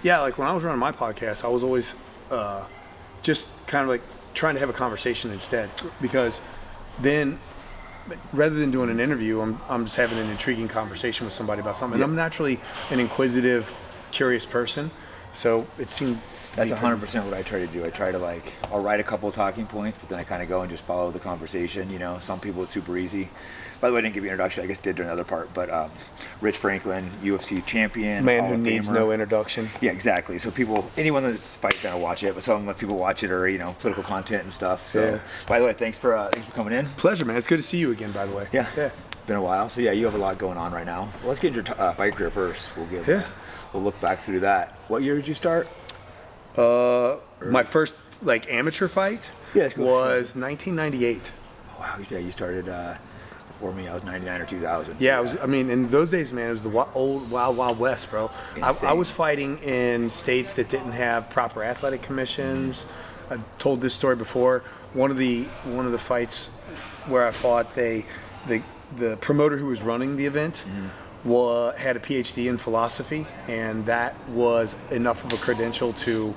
Yeah, like when I was running my podcast, I was always just kind of like trying to have a conversation instead, because then rather than doing an interview, I'm just having an intriguing conversation with somebody about something. And I'm naturally an inquisitive, curious person, so it seemed that's 100% what I try to do. I try to I'll write a couple of talking points, but then I kind of go and just follow the conversation. You know, some people it's super easy. By the way, I didn't give you an introduction. I guess did during another part, but Rich Franklin, UFC champion, man who needs no introduction. Yeah, exactly. So anyone that's fight gonna watch it, but some people watch it or political content and stuff. So, by the way, thanks for coming in. Pleasure, man. It's good to see you again. By the way. Yeah. Been a while. So yeah, you have a lot going on right now. Well, let's get into your fight career first. We'll look back through that. What year did you start? My first amateur fight was 1998. Oh, wow, you started before me. I was 99 or 2000. Yeah, in those days, man, it was the old Wild West, bro. I was fighting in states that didn't have proper athletic commissions. I told this story before. One of the fights where I fought, the promoter who was running the event had a PhD in philosophy, and that was enough of a credential to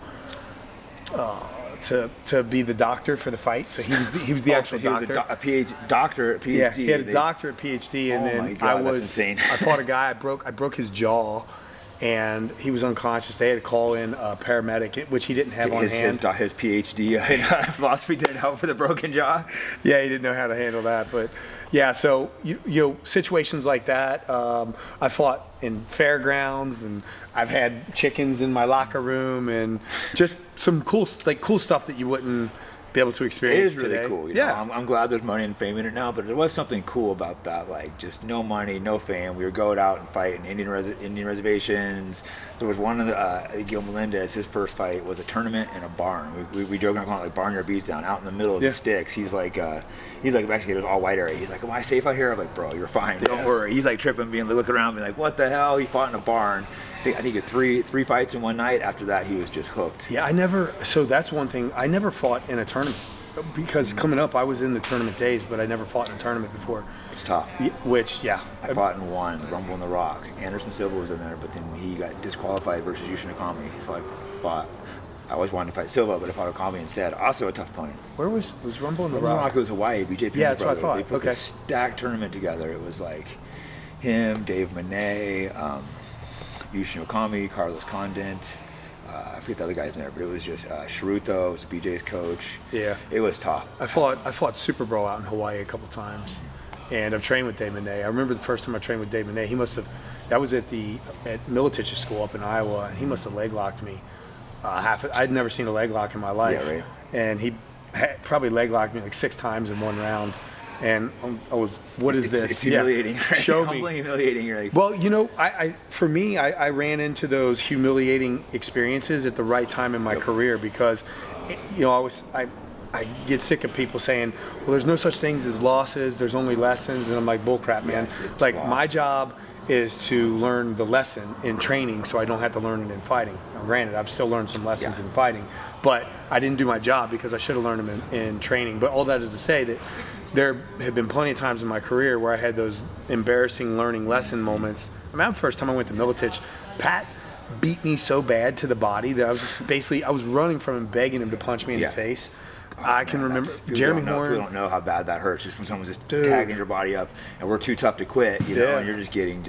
be the doctor for the fight. So he was the actual doctor. A doctor, PhD. Yeah, he had a doctorate, PhD, and then my God, that's insane. I fought a guy. I broke his jaw, and he was unconscious. They had to call in a paramedic, which he didn't have on hand. His PhD in philosophy didn't help for the broken jaw. Yeah, he didn't know how to handle that. But yeah, so situations like that. I fought in fairgrounds, and I've had chickens in my locker room, and just some cool stuff that you wouldn't be able to experience. It is really today. cool. Yeah, I'm glad there's money and fame in it now, but there was something cool about that. Just no money, no fame. We would go out and fight in Indian reservations. There was one of the Gil Melendez. His first fight was a tournament in a barn. We joke around calling it barnyard beatdown out in the middle of the sticks. He's like a Mexican, it was all white area. He's like, "Am I safe out here?" I'm like, "Bro, you're fine. Don't worry." He's tripping, looking around, being like, "What the hell?" He fought in a barn. I think he had three fights in one night. After that, he was just hooked. Yeah, so that's one thing. I never fought in a tournament, because coming up, I was in the tournament days, but I never fought in a tournament before. It's tough. I fought in one, the Rumble in the Rock. Anderson Silva was in there, but then he got disqualified versus Yushin Okami. So I always wanted to fight Silva, but I fought Okami instead. Also a tough opponent. Where was Rumble in the Rock? Rock? It was Hawaii. BJ Penn's that's brother. what I thought. They put a stacked tournament together. It was him, Dave Monet, Yushin Okami, Carlos Condent. I forget the other guy's name, but it was just Sharuto was BJ's coach. Yeah, it was tough. I fought Super Bro out in Hawaii a couple times, and I've trained with Dave Monet. I remember the first time I trained with Dave Monet. That was at Militich's school up in Iowa, and he must have leg locked me. I'd never seen a leg lock in my life, yeah, right. And he probably leg locked me 6 times in one round. And I was, what is this? It's humiliating. Right? Show me. Humbling, humiliating. You're like, well, for me, I ran into those humiliating experiences at the right time in my career, because, I get sick of people saying, well, there's no such things as losses, there's only lessons, and I'm like, bullcrap, man. Yes, my job is to learn the lesson in training, so I don't have to learn it in fighting. Now, granted, I've still learned some lessons in fighting, but I didn't do my job because I should have learned them in training. But all that is to say that there have been plenty of times in my career where I had those embarrassing learning lesson moments. The first time I went to Militich, Pat beat me so bad to the body that I was running from him, begging him to punch me in the face. I can remember Jeremy Horn. People don't know how bad that hurts, just when someone's just tagging your body up, and we're too tough to quit, and you're just getting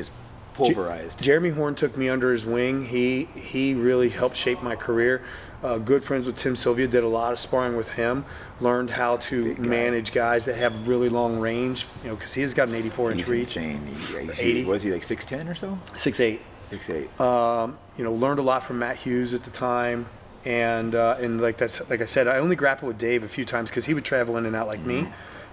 pulverized. Jeremy Horn took me under his wing. He really helped shape my career. Good friends with Tim Sylvia, did a lot of sparring with him, learned how to manage guys that have really long range, because he's got an 84-inch reach. He's insane. 80. Was he 6'10" or so? 6'8". 6'8". Learned a lot from Matt Hughes at the time. And like I said, I only grappled with Dave a few times because he would travel in and out like me.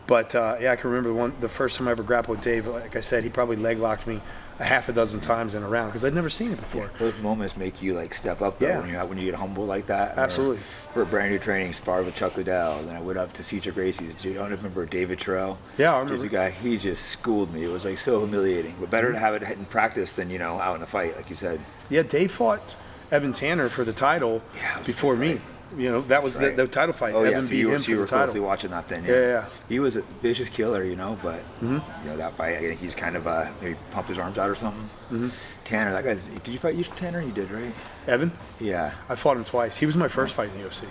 But I can remember the first time I ever grappled with Dave. Like I said, he probably leg locked me a half a dozen times in a round because I'd never seen it before. Yeah, those moments make you step up though, when you get humble like that. Absolutely. For a brand new training, sparred with Chuck Liddell. Then I went up to Cesar Gracie's. I don't remember David Terrell. Yeah, I remember. Just a guy. He just schooled me. It was so humiliating. But better to have it in practice than out in a fight, like you said. Yeah, Dave fought Evan Tanner for the title before me. You know, that was right. the title fight. Oh, yeah, Evan so beat you him were, for so you the were title. closely watching that then. Yeah. He was a vicious killer, you know, but, you know, that fight, I think he's kind of, maybe pumped his arms out or something. Tanner, that guy's, did you fight Tanner? You did, right? Evan? Yeah. I fought him twice. He was my first fight in the UFC.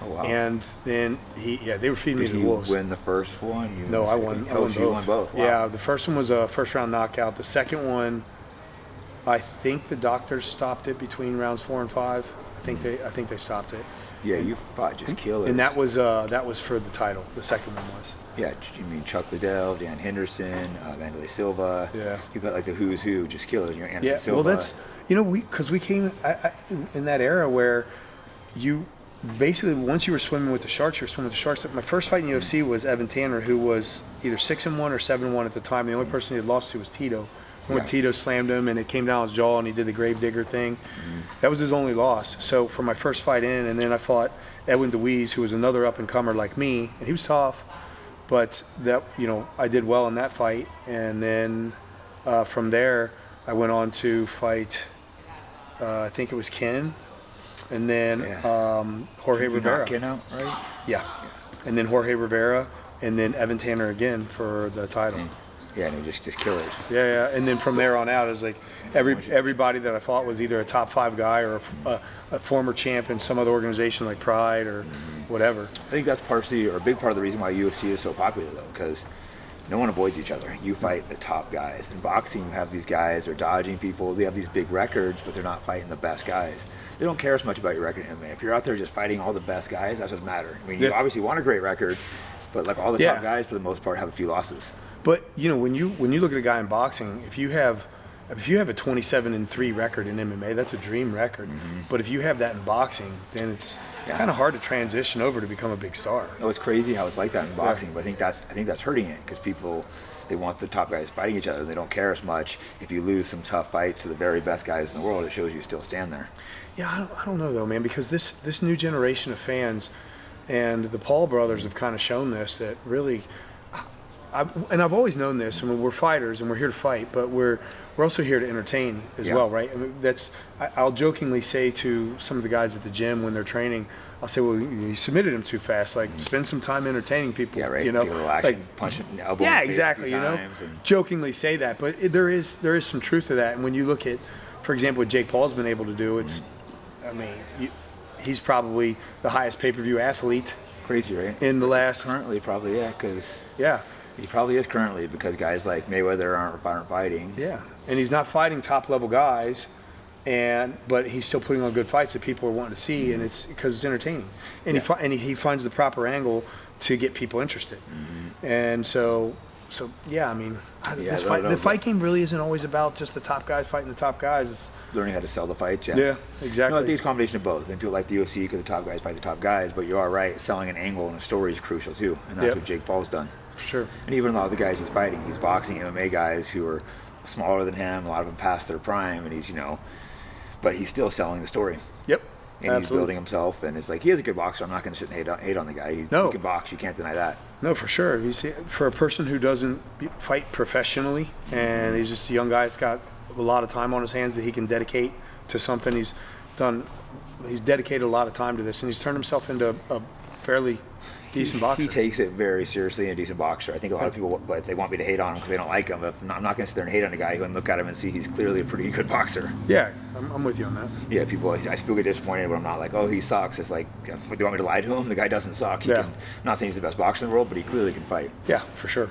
Oh, wow. And then they were feeding me Did to he the wolves. win the first one? No, I won. I won you won both. Wow. Yeah, the first one was a first round knockout. The second one, I think the doctors stopped it between rounds 4 and 5. I think they stopped it. Yeah, you fought just killers. And that was for the title. The second one was. Yeah, you mean Chuck Liddell, Dan Henderson, Vanderlei Silva. Yeah. You got like the who's who, just killers. You're Anderson Silva. Well, that's, you know, because we came in that era where you basically, once you were swimming with the sharks, you were swimming with the sharks. My first fight in the UFC was Evan Tanner, who was either 6-1 or 7-1 at the time. The only person he had lost to was Tito. When Tito slammed him and it came down his jaw and he did the gravedigger thing. That was his only loss. So for my first fight in, and then I fought Edwin DeWeese, who was another up-and-comer like me, and he was tough. But that, you know, I did well in that fight. And then from there, I went on to fight, I think it was Ken, and then Jorge Rivera. Ken out, right? Yeah. And then Jorge Rivera, and then Evan Tanner again for the title. Yeah, and just killers. Yeah. And then from there on out, it was like everybody that I fought was either a top 5 guy or a former champ in some other organization like Pride or whatever. I think that's partially, or a big part of the reason why UFC is so popular, though, because no one avoids each other. You fight the top guys. In boxing, you have these guys who are dodging people. They have these big records, but they're not fighting the best guys. They don't care as much about your record in MMA. If you're out there just fighting all the best guys, that's what matters. I mean, you obviously want a great record, but like all the top guys, for the most part, have a few losses. But you know, when you look at a guy in boxing, if you have a 27-3 record in MMA, that's a dream record. But if you have that in boxing, then it's kind of hard to transition over to become a big star. No, it's crazy how it's like that in boxing, but I think that's hurting it because people, they want the top guys fighting each other. They don't care as much if you lose some tough fights to the very best guys in the world. It shows you still stand there. Yeah, I don't know though, man, because this new generation of fans and the Paul brothers have kind of shown this, that really. And I've always known this. I mean, we're fighters and we're here to fight, but we're also here to entertain as well, right? I mean, I'll jokingly say to some of the guys at the gym when they're training, I'll say, well, you submitted them too fast. Like, spend some time entertaining people. Yeah, right. You know, give a little action, punch an elbow. Yeah, exactly. You know, jokingly say that, but there is some truth to that. And when you look at, for example, what Jake Paul's been able to do, it's, I mean, he's probably the highest pay-per-view athlete. Crazy, right? In the last currently, probably because he probably is currently, because guys like Mayweather aren't fighting. Yeah, and he's not fighting top level guys, but he's still putting on good fights that people are wanting to see, and it's because it's entertaining, and he finds the proper angle to get people interested, and so yeah, I mean, the fight game really isn't always about just the top guys fighting the top guys. It's learning how to sell the fights. Yeah, exactly. No, I think it's a combination of both. I think people like the UFC because the top guys fight the top guys, but you are right, selling an angle and a story is crucial too, and that's what Jake Paul's done. Sure. And even a lot of the guys he's fighting, he's boxing MMA guys who are smaller than him, a lot of them past their prime, and he's, but he's still selling the story. Yep. And he's building himself, and it's like, he is a good boxer. I'm not going to sit and hate on the guy. He can box, you can't deny that. No, for sure. For a person who doesn't fight professionally, and he's just a young guy that's got a lot of time on his hands that he can dedicate to something, he's dedicated a lot of time to this, and he's turned himself into a fairly decent boxer. He takes it very seriously, and a decent boxer. I think a lot of people, but they want me to hate on him because they don't like him. But I'm not going to sit there and hate on a guy who can look at him and see he's clearly a pretty good boxer. Yeah, I'm with you on that. Yeah, I still get disappointed when I'm not like, oh, he sucks. It's like, do you want me to lie to him? The guy doesn't suck. I'm not saying he's the best boxer in the world, but he clearly can fight. Yeah, for sure.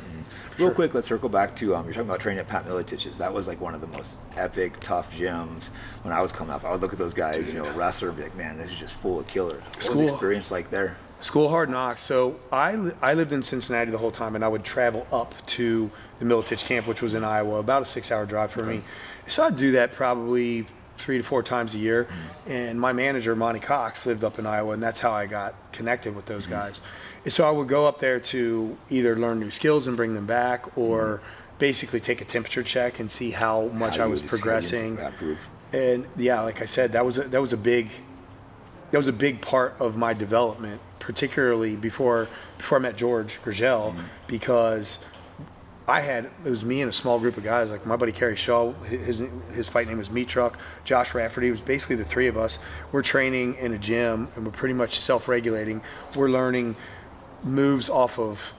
Real quick, let's circle back to, you're talking about training at Pat Militich's. That was like one of the most epic, tough gyms when I was coming up. I would look at those guys, wrestler, and be like, man, this is just full of killers. What was the experience like there? School of Hard Knocks. So I lived in Cincinnati the whole time, and I would travel up to the Militich camp, which was in Iowa, about a 6-hour drive for me. So I'd do that probably 3 to 4 times a year. And my manager, Monty Cox, lived up in Iowa, and that's how I got connected with those guys. And so I would go up there to either learn new skills and bring them back, or basically take a temperature check and see how much I was progressing. And yeah, like I said, that was a big part of my development, particularly before I met George Gurgel, because it was me and a small group of guys, like my buddy Kerry Shaw, his fight name was Meat Truck, Josh Rafferty. It was basically the three of us. We're training in a gym and we're pretty much self-regulating. We're learning moves off of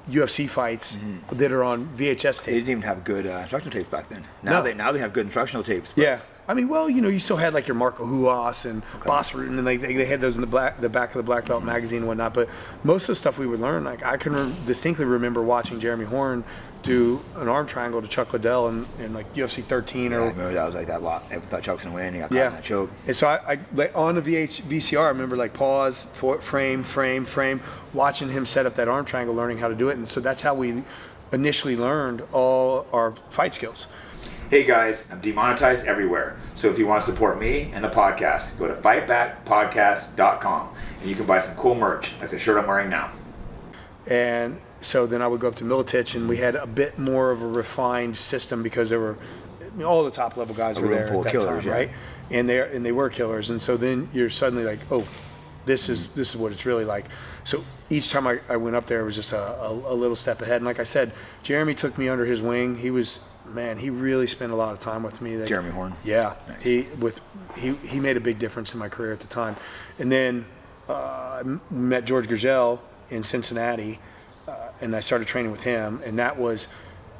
UFC fights that are on VHS tape. They didn't even have good instructional tapes back then. Now they have good instructional tapes. Yeah. I mean, well, you still had like your Marco Huas and Boss Rutan, and they had those in the back of the Black Belt magazine and whatnot. But most of the stuff we would learn, like I can distinctly remember watching Jeremy Horn do an arm triangle to Chuck Liddell in like UFC 13 or. I remember that was like that lot. I thought Chuck was gonna win. He got caught in that choke. And so I like on the VCR, I remember like pause, frame, watching him set up that arm triangle, learning how to do it, and so that's how we initially learned all our fight skills. Hey guys, I'm demonetized everywhere. So if you want to support me and the podcast, go to fightbackpodcast.com and you can buy some cool merch like the shirt I'm wearing now. And so then I would go up to Militich, and we had a bit more of a refined system because there were all the top level guys were there at that time, right? And they were killers. And so then you're suddenly like, oh, this is what it's really like. So each time I went up there, it was just a little step ahead. And like I said, Jeremy took me under his wing. He really spent a lot of time with me. Jeremy Horn. Yeah, nice. he made a big difference in my career at the time. And then I met George Gurgel in Cincinnati, and I started training with him. And that was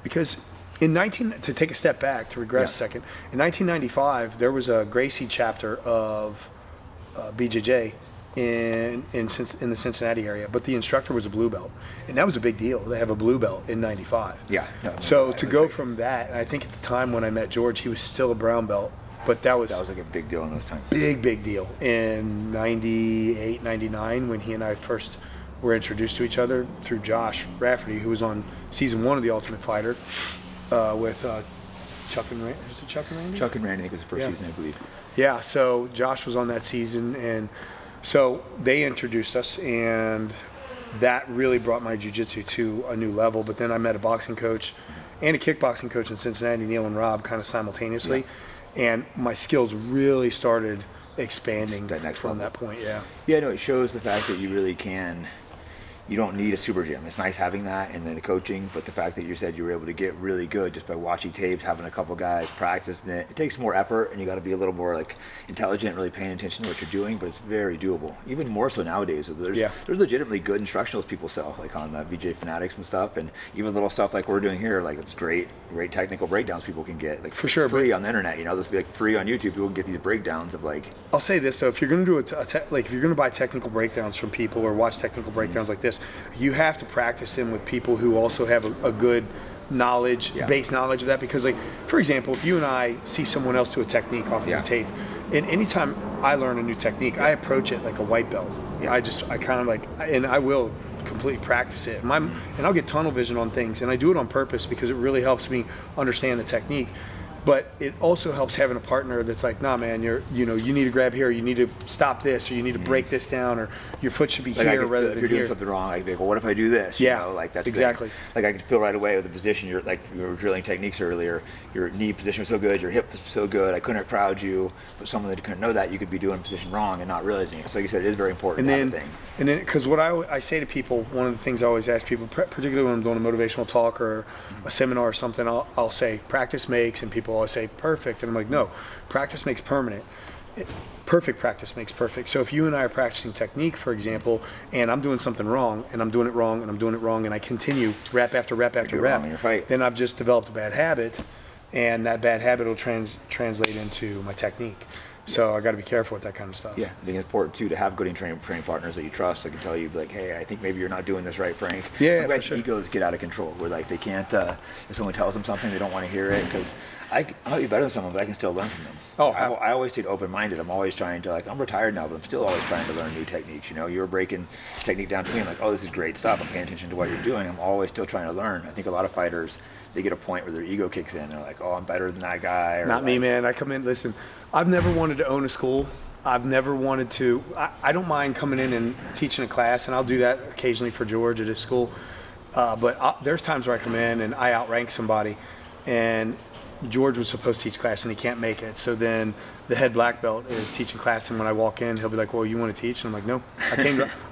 because to take a step back, to regress a second, in 1995 there was a Gracie chapter of BJJ in the Cincinnati area, but the instructor was a blue belt, and that was a big deal to have a blue belt in 95. Yeah. No, so to go from that, and I think at the time when I met George, he was still a brown belt, but that was like a big deal in those times. Big deal in 98, 99 when he and I first were introduced to each other through Josh Rafferty, who was on season 1 of The Ultimate Fighter with Chuck and Randy. Was it Chuck and Randy? Chuck and Randy, I think, was the first season, I believe. Yeah, so Josh was on that season, and so they introduced us, and that really brought my jiu-jitsu to a new level. But then I met a boxing coach and a kickboxing coach in Cincinnati, Neil and Rob, kind of simultaneously, and my skills really started expanding from that point. Yeah, no, it shows the fact that you really can. You don't need a super gym. It's nice having that and then the coaching, but the fact that you said you were able to get really good just by watching tapes, having a couple guys practicing it, it takes more effort, and you got to be a little more like intelligent, really paying attention to what you're doing, but it's very doable. Even more so nowadays. There's legitimately good instructionals people sell, like on BJ Fanatics and stuff, and even little stuff like we're doing here, like it's great technical breakdowns people can get, like for sure, free on the internet. Just be like free on YouTube. People can get these breakdowns of like. I'll say this though, if you're going to do if you're going to buy technical breakdowns from people or watch technical breakdowns like this, you have to practice them with people who also have a good knowledge, base knowledge of that. Because, like, for example, if you and I see someone else do a technique off of the tape, and anytime I learn a new technique, I approach it like a white belt. I kind of like, and I will completely practice it. And I'll get tunnel vision on things, and I do it on purpose because it really helps me understand the technique. But it also helps having a partner that's like, nah, man, you need to grab here, you need to stop this, or you need to break this down, or your foot should be here rather than here. If you're doing something wrong, I can be like, well, what if I do this? That's exactly. Like I can feel right away with the position. You were drilling techniques earlier. Your knee position was so good, your hip was so good. I couldn't crowd you, but someone that couldn't know that, you could be doing a position wrong and not realizing it. So like you said, it is very important. And then, because what I say to people, one of the things I always ask people, particularly when I'm doing a motivational talk or a seminar or something, I'll say practice makes, and people always say perfect, and I'm like, no, practice makes permanent. Perfect practice makes perfect. So if you and I are practicing technique, for example, and I'm doing something wrong, and I'm doing it wrong, and I'm doing it wrong, and I continue rep after rep after rep, then I've just developed a bad habit, and that bad habit will translate into my technique. So I got to be careful with that kind of stuff. Yeah, I think it's important too to have good training partners that you trust. That can tell you like, hey, I think maybe you're not doing this right, Frank. Yeah, some guys' egos get out of control. Where like they can't. If someone tells them something, they don't want to hear it because I might be better than someone, but I can still learn from them. I always stay open-minded. I'm always trying to I'm retired now, but I'm still always trying to learn new techniques. You're breaking technique down to me. I'm like, oh, this is great stuff. I'm paying attention to what you're doing. I'm always still trying to learn. I think a lot of fighters, they get a point where their ego kicks in. They're like, oh, I'm better than that guy. Or not me, man. I come in. Listen, I've never wanted to own a school. I've never wanted to. I don't mind coming in and teaching a class, and I'll do that occasionally for George at his school. But there's times where I come in and I outrank somebody, and George was supposed to teach class and he can't make it. So then the head black belt is teaching class, and when I walk in, he'll be like, "Well, you want to teach?" And I'm like, "No,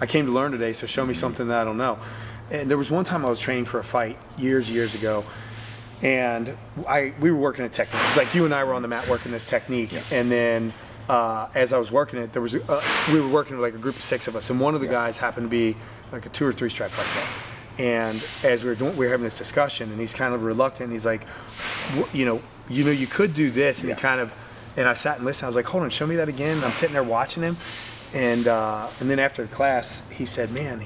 I came to learn today. So show me something that I don't know." And there was one time I was training for a fight years ago, and we were working a technique. It's like you and I were on the mat working this technique, and then as I was working it, there was we were working with like a group of 6 of us, and one of the guys happened to be like a 2 or 3 stripe like that. And as we were having this discussion, and he's kind of reluctant. And he's like, you could do this, and he kind of, and I sat and listened. I was like, hold on, show me that again. And I'm sitting there watching him, and then after the class, he said, man,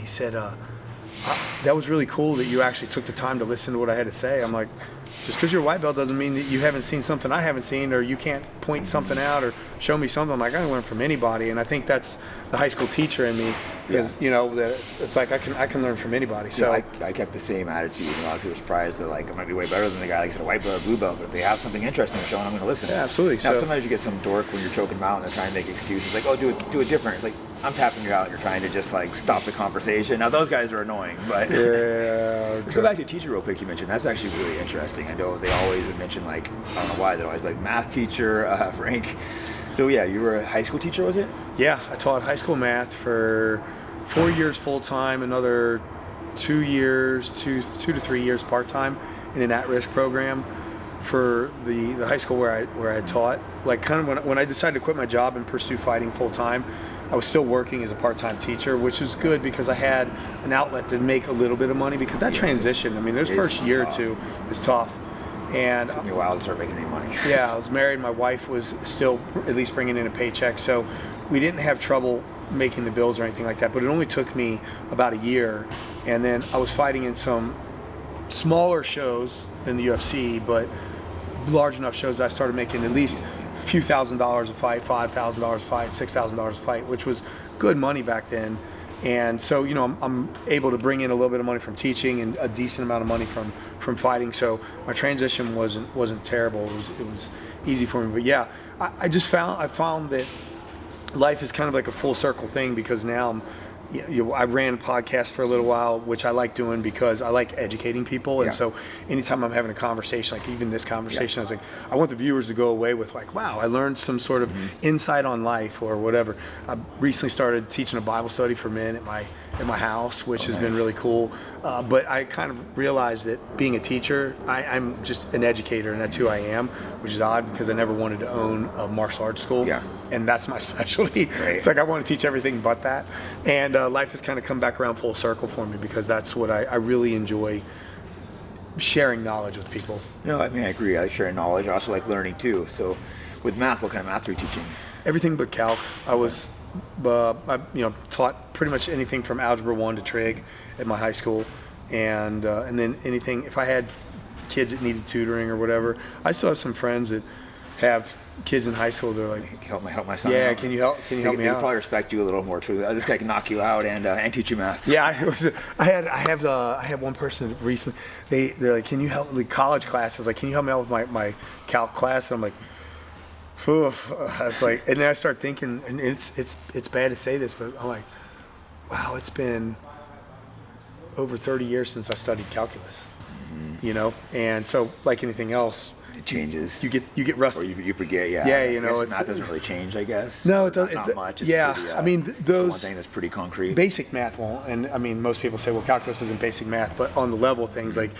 that was really cool that you actually took the time to listen to what I had to say. I'm like, just because you're a white belt doesn't mean that you haven't seen something I haven't seen, or you can't point something out or show me something. I'm like, I can learn from anybody, and I think that's the high school teacher in me. Is that it's like I can learn from anybody. So I kept the same attitude. A lot of people are surprised that like I might be way better than the guy like said a white belt or blue belt, but if they have something interesting to show, I'm going to listen. Yeah, absolutely. Now sometimes you get some dork when you're choking them out and they're trying to make excuses like, oh, do it different. It's like I'm tapping you out. You're trying to just like stop the conversation. Now those guys are annoying, but let's go back to teacher real quick. You mentioned that's actually really interesting. I know they always would mention like I don't know why they're always like math teacher Frank. So yeah, you were a high school teacher, was it? Yeah, I taught high school math for 4 years full time, another 2 years, 2 to 3 years part time in an at-risk program for the high school where I taught. Like kind of when I decided to quit my job and pursue fighting full time, I was still working as a part-time teacher, which was good because I had an outlet to make a little bit of money, because that transition, I mean, those first year or two is tough. And it took me a while to start making any money. Yeah, I was married. My wife was still at least bringing in a paycheck, so we didn't have trouble making the bills or anything like that. But it only took me about a year, and then I was fighting in some smaller shows than the UFC, but large enough shows that I started making at least a few $1,000s a fight, $5,000 a fight, $6,000 a fight, which was good money back then. And so, I'm able to bring in a little bit of money from teaching and a decent amount of money from fighting. So my transition wasn't terrible. It was easy for me. But yeah, I found that life is kind of like a full circle thing, because now I ran a podcast for a little while, which I like doing because I like educating people. And so anytime I'm having a conversation, like even this conversation, I was like, I want the viewers to go away with like, wow, I learned some sort of insight on life or whatever. I recently started teaching a Bible study for men at my house, which has been really cool. But I kind of realized that being a teacher, I'm just an educator, and that's who I am, which is odd because I never wanted to own a martial arts school. Yeah. And that's my specialty. Right. It's like I want to teach everything but that. And life has kind of come back around full circle for me, because that's what I really enjoy, sharing knowledge with people. No, I mean, I agree. I share knowledge. I also like learning too. So with math, what kind of math are you teaching? Everything but calc. I was, taught pretty much anything from Algebra 1 to Trig at my high school. And then anything, if I had kids that needed tutoring or whatever, I still have some friends that have kids in high school. They're like, help my son yeah, out. can you help me out? They'll probably respect you a little more too. This guy can knock you out and teach you math. Yeah, I had one person recently. They're like, can you help the college classes? Like, can you help me out with my calc class? And I'm like, it's like, and then I start thinking, and it's bad to say this, but I'm like, wow, it's been over 30 years since I studied calculus. And so like anything else, it changes. You get rusty. Or you forget. Yeah. Yeah, math doesn't really change, I guess. No, it doesn't. Not much. It's pretty, I mean, those one thing that's pretty concrete. Basic math won't, and I mean, most people say, well, calculus isn't basic math, but on the level things like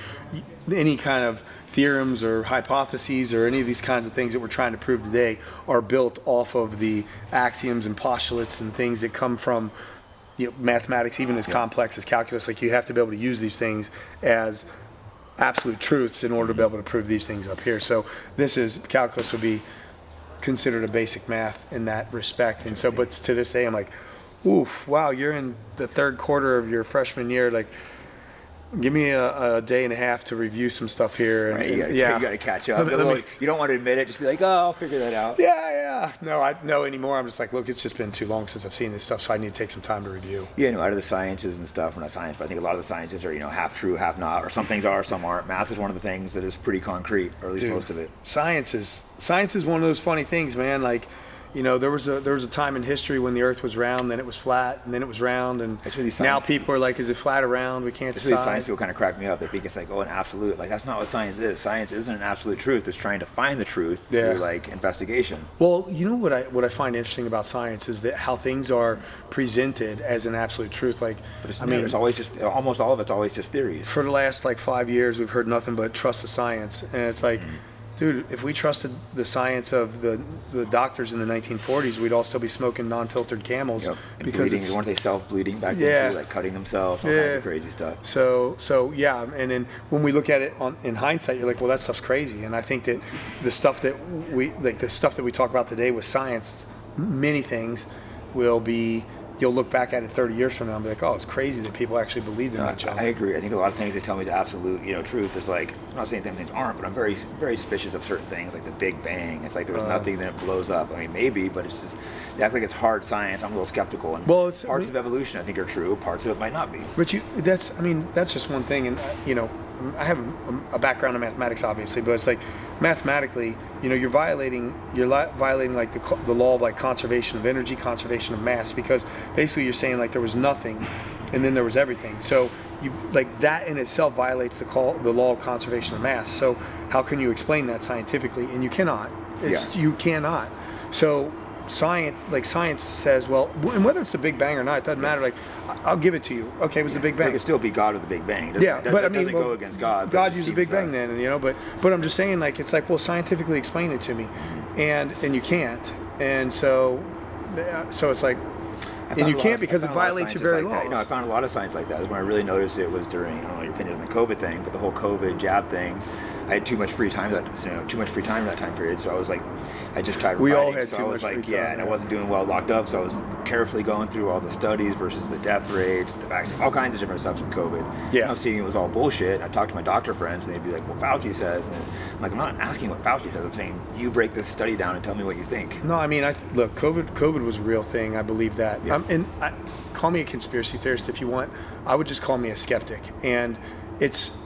any kind of theorems or hypotheses or any of these kinds of things that we're trying to prove today are built off of the axioms and postulates and things that come from mathematics, even as complex as calculus. Like, you have to be able to use these things as absolute truths in order to be able to prove these things up here. So calculus would be considered a basic math in that respect. And so, but to this day, I'm like, oof, wow, you're in the third quarter of your freshman year. Like, give me a day and a half to review some stuff here. And, right, you got to catch up. You don't want to admit it. Just be like, oh, I'll figure that out. Yeah. No, I know anymore. I'm just like, look, it's just been too long since I've seen this stuff, so I need to take some time to review. Yeah, out of the sciences and stuff, we're not science, but I think a lot of the sciences are, half true, half not, or some things are, some aren't. Math is one of the things that is pretty concrete, or at least most of it. Science is one of those funny things, man. Like, You know, there was a time in history when the Earth was round, then it was flat, and then it was round, and now people are like, is it flat or round? We can't decide. Science people kind of crack me up. They think it's like, oh, an absolute. Like, that's not what science is. Science isn't an absolute truth. It's trying to find the truth through like investigation. Well, you know what I find interesting about science is that how things are presented as an absolute truth. Like, but it's always just, almost all of it's always just theories. For the last like 5 years, we've heard nothing but trust the science, and it's like. Dude, if we trusted the science of the doctors in the 1940s, we'd all still be smoking non-filtered Camels. Yep. And because bleeding, weren't they self-bleeding back then too, like cutting themselves, all kinds of crazy stuff. So yeah, and then when we look at it in hindsight, you're like, well, that stuff's crazy. And I think that the stuff that we talk about today with science, many things will be. You'll look back at it 30 years from now and be like, oh, it's crazy that people actually believed in each other. I agree. I think a lot of things they tell me is absolute, truth. Is like, I'm not saying that things aren't, but I'm very, very suspicious of certain things, like the Big Bang. It's like there was nothing, then it blows up. I mean, maybe, but it's just, they act like it's hard science. I'm a little skeptical. And parts of evolution, I think, are true. Parts of it might not be. But that's just one thing. And, I have a background in mathematics, obviously, but it's like mathematically, you're violating like the law of like conservation of energy, conservation of mass, because basically you're saying like there was nothing and then there was everything. So you like that in itself violates the law of conservation of mass. So how can you explain that scientifically? And you cannot. You cannot. So science says, well, and whether it's the Big Bang or not, it doesn't matter. Like, I'll give it to you. Okay, it was the Big Bang. It could still be God of the Big Bang. But I mean, doesn't go against God. God used the Big Bang then, but I'm just saying, like, it's like, well, scientifically explain it to me, and you can't, and so it's like, and you can't because it violates your very laws. I found a lot of science like that. When I really noticed it was during, I don't know your opinion on the COVID thing, but the whole COVID jab thing. I had too much free time that time period. So I was like, I just tried. We all had too much free time. And I wasn't doing well locked up. So I was carefully going through all the studies versus the death rates, the vaccine, all kinds of different stuff with COVID. Yeah. And I'm seeing it was all bullshit. I talked to my doctor friends, and they'd be like, "Well, Fauci says." And I'm like, I'm not asking what Fauci says. I'm saying you break this study down and tell me what you think. No, I mean, look, COVID was a real thing. I believe that. Yeah. Call me a conspiracy theorist if you want. I would just call me a skeptic. And it's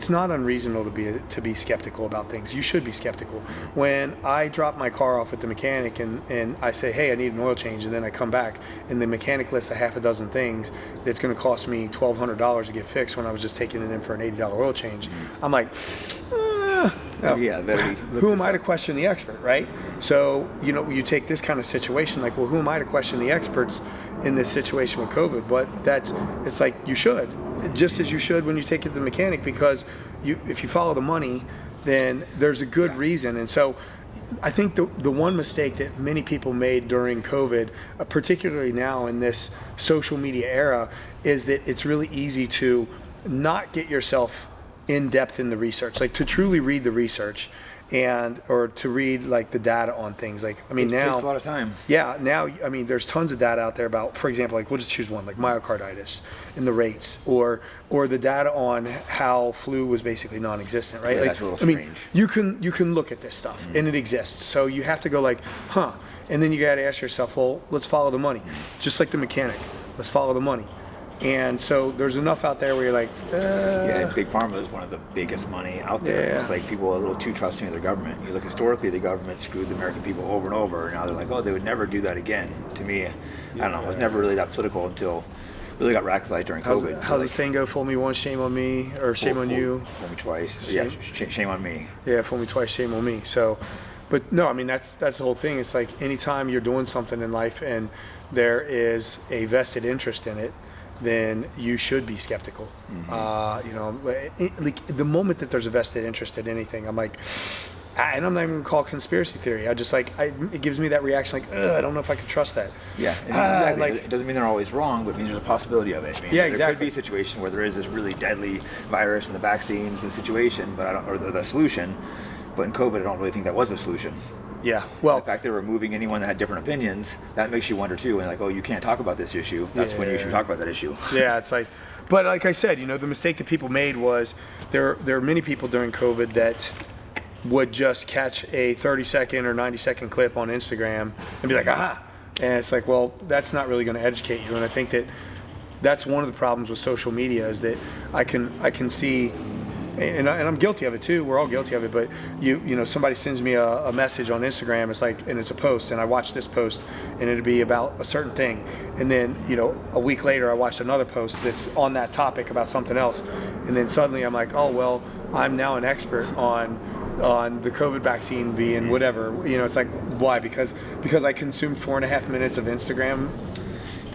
not unreasonable to be skeptical about things. You should be skeptical. When I drop my car off at the mechanic and I say, hey, I need an oil change, and then I come back and the mechanic lists a half a dozen things that's going to cost me $1,200 to get fixed when I was just taking it in for an $80 oil change, I'm like, no. Who am I to question the expert, right? So, you take this kind of situation, like, well, who am I to question the experts in this situation with COVID? But it's like, you should. Just as you should when you take it to the mechanic, because if you follow the money, then there's a good reason. And so I think the one mistake that many people made during COVID, particularly now in this social media era, is that it's really easy to not get yourself in depth in the research, like to truly read the research or to read like the data on things. Like, I mean, now it takes a lot of time. Yeah, now, I mean, there's tons of data out there about, for example, like, we'll just choose one, like myocarditis and the rates, or the data on how flu was basically non-existent, right? Yeah, like, that's a little strange. I mean, you can look at this stuff and it exists. So you have to go like, and then you got to ask yourself, well, let's follow the money, just like the mechanic. Let's follow the money. And so there's enough out there where you're like, Yeah, Big Pharma is one of the biggest money out there. Yeah. It's like people are a little too trusting of their government. You look historically, the government screwed the American people over and over. And now they're like, oh, they would never do that again. To me, I don't know. I was never really that political until really got racked during COVID. How's the saying go? Fool me once, shame on me, or shame on you. Fool me twice. Shame on me. Yeah, fool me twice, shame on me. So, but no, I mean, that's the whole thing. It's like anytime you're doing something in life and there is a vested interest in it, then you should be skeptical. Like the moment that there's a vested interest in anything, I'm like, and I'm not even gonna call it conspiracy theory. I just like, it gives me that reaction, like, I don't know if I can trust that. Yeah, exactly. Like, it doesn't mean they're always wrong, but it means there's a possibility of it. I mean, yeah, exactly. There could be a situation where there is this really deadly virus and the vaccines, the situation, but or the solution. But in COVID, I don't really think that was a solution. Yeah, well, the fact they were removing anyone that had different opinions, that makes you wonder too. And like, oh, you can't talk about this issue. That's when you should talk about that issue. Yeah, it's like, but like I said, the mistake that people made was there are many people during COVID that would just catch a 30-second or 90-second clip on Instagram and be like, aha. And it's like, well, that's not really going to educate you. And I think that that's one of the problems with social media is that I can see and I'm guilty of it too. We're all guilty of it. But you know, somebody sends me a message on Instagram. It's like, and it's a post, and I watch this post, and it'll be about a certain thing, and then you know, a week later I watched another post that's on that topic about something else, and then suddenly I'm like, oh well, I'm now an expert on the COVID vaccine being whatever. You know, it's like, why? Because I consumed 4.5 minutes of Instagram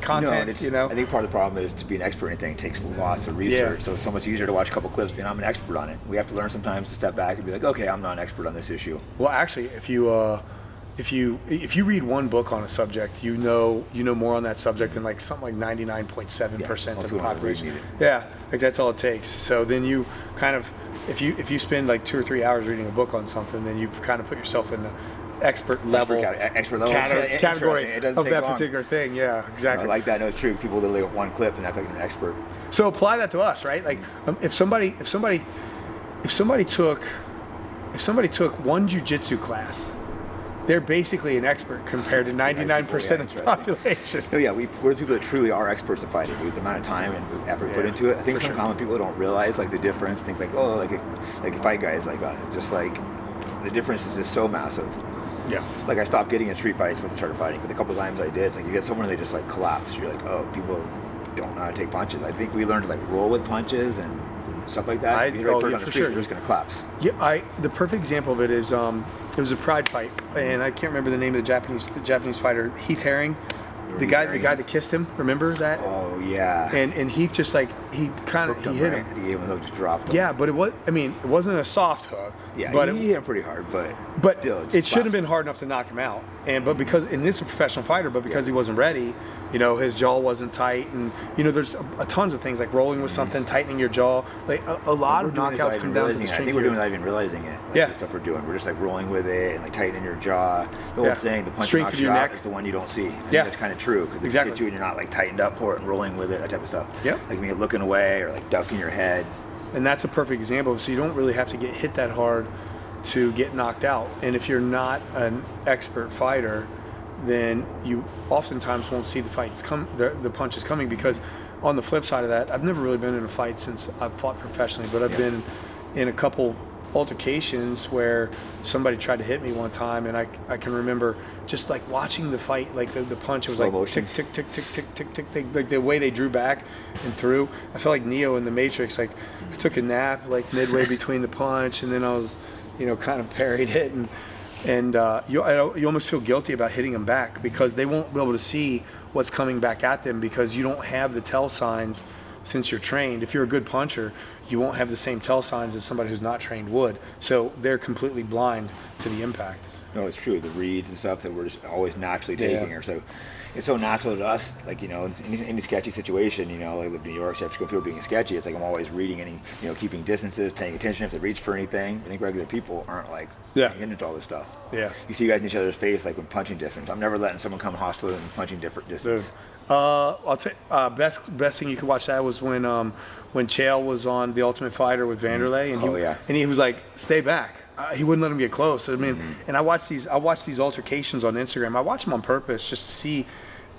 content. You know, I think part of the problem is to be an expert in anything takes lots of research. Yeah. So it's so much easier to watch a couple clips, I'm an expert on it. We have to learn sometimes to step back and be like, okay, I'm not an expert on this issue. Well, actually, if you read one book on a subject, you know more on that subject than like something like 99.7% of the population. Yeah, like that's all it takes. So then you kind of, if you spend like 2 or 3 hours reading a book on something, then you've kind of put yourself in the expert level category of that particular thing. Yeah, exactly. I like that. No, it's true. People literally get one clip and act like an expert. So apply that to us, right? Like if somebody took one jiu-jitsu class, they're basically an expert compared to 99% of the population. Oh yeah, we're the people that truly are experts at fighting. The amount of time and effort put into it. I think some common people don't realize like the difference. Think like, oh, like fight guys like us. It's just like the difference is just so massive. Yeah. Like I stopped getting in street fights when I started fighting, but the couple of times I did, it's like you get someone and they just like collapse. You're like, oh, people don't know how to take punches. I think we learned to like roll with punches and stuff like that. You're on the street, you're just gonna collapse. Yeah, the perfect example of it is it was a pride fight, and I can't remember the name of the Japanese fighter, Heath Herring. The guy that kissed him, remember that? Oh yeah. And Heath just like he hit him. He gave him a hook, just dropped him. Yeah, but it wasn't a soft hook. Yeah, but he hit him pretty hard, but still, it shouldn't have been hard enough to knock him out. And this is a professional fighter, but because he wasn't ready, you know, his jaw wasn't tight, and you know, there's a tons of things like rolling with something, tightening your jaw. Like a lot of knockouts come down to the strength. I think we're doing that even realizing it. Like the stuff we're doing, we're just like rolling with it and like tightening your jaw. The old saying, the punch that knocks you out is the one you don't see. I think that's kind of true because it hits you and you're not like tightened up for it and rolling with it, that type of stuff. Yep. Like when you're looking away or like ducking your head. And that's a perfect example. So you don't really have to get hit that hard to get knocked out. And if you're not an expert fighter, then you oftentimes won't see the punches coming, because on the flip side of that, I've never really been in a fight since I've fought professionally, but I've been in a couple altercations where somebody tried to hit me one time, and I can remember just like watching the fight, like the punch, it was slow like motion. tick, tick, tick, tick, tick, tick, tick, like the way they drew back and through. I felt like Neo in the Matrix, like I took a nap like midway between the punch, and then I was, you know, kind of parried it, and you almost feel guilty about hitting them back because they won't be able to see what's coming back at them because you don't have the tell signs. Since you're trained, if you're a good puncher, you won't have the same tell signs as somebody who's not trained would. So they're completely blind to the impact. No, it's true. The reads and stuff that we're just always naturally taking are so. It's so natural to us, like, you know, in any sketchy situation, you know, I live in New York, so I have to go through being sketchy. It's like I'm always reading any, you know, keeping distances, paying attention if they reach for anything. I think regular people aren't like paying into all this stuff. Yeah. You see guys in each other's face, like when punching different. I'm never letting someone come hostile and punching different distance. I'll tell you, best thing you could watch that was when Chael was on The Ultimate Fighter with Vanderlei, and he was like, stay back. He wouldn't let him get close. I mean, and I watch these altercations on Instagram. I watch them on purpose just to see.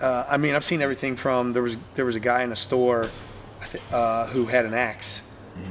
I mean, I've seen everything from there was a guy in a store who had an axe,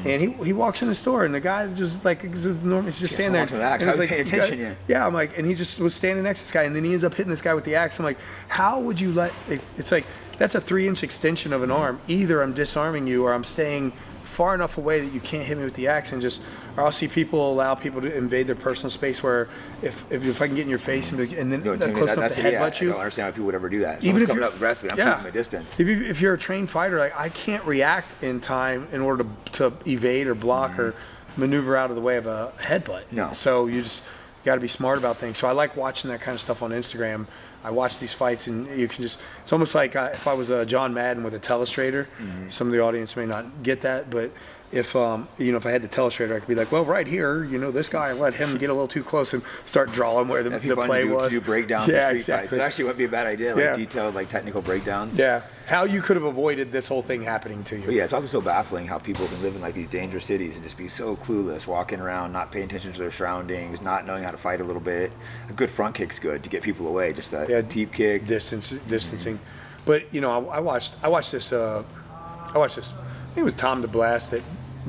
and he walks in the store, and the guy just like is just standing there. And he's like, paying attention. Yeah, I'm like, and he just was standing next to this guy, and then he ends up hitting this guy with the axe. I'm like, how would you let? It's like that's a 3-inch extension of an arm. Either I'm disarming you, or I'm staying far enough away that you can't hit me with the axe, and just, or I'll see people allow people to invade their personal space where if I can get in your face and then close enough to headbutt you. I don't understand how people would ever do that. Even if coming up wrestling, I'm keeping my distance. If you're a trained fighter, like I can't react in time in order to evade or block or maneuver out of the way of a headbutt. No. So you just got to be smart about things. So I like watching that kind of stuff on Instagram. I watch these fights, and you can just, it's almost like if I was a John Madden with a telestrator. Some of the audience may not get that, but if if I had the telestrator, I could be like, well, right here, this guy, let him get a little too close and start drawing where the play was. To do breakdowns. Yeah, exactly. Fights. It actually wouldn't be a bad idea, like detailed, like technical breakdowns. Yeah, how you could have avoided this whole thing happening to you. But yeah, it's also so baffling how people can live in like these dangerous cities and just be so clueless, walking around, not paying attention to their surroundings, not knowing how to fight a little bit. A good front kick's good to get people away, just that deep kick. Distancing. But I watched this. I think it was Tom DeBlass that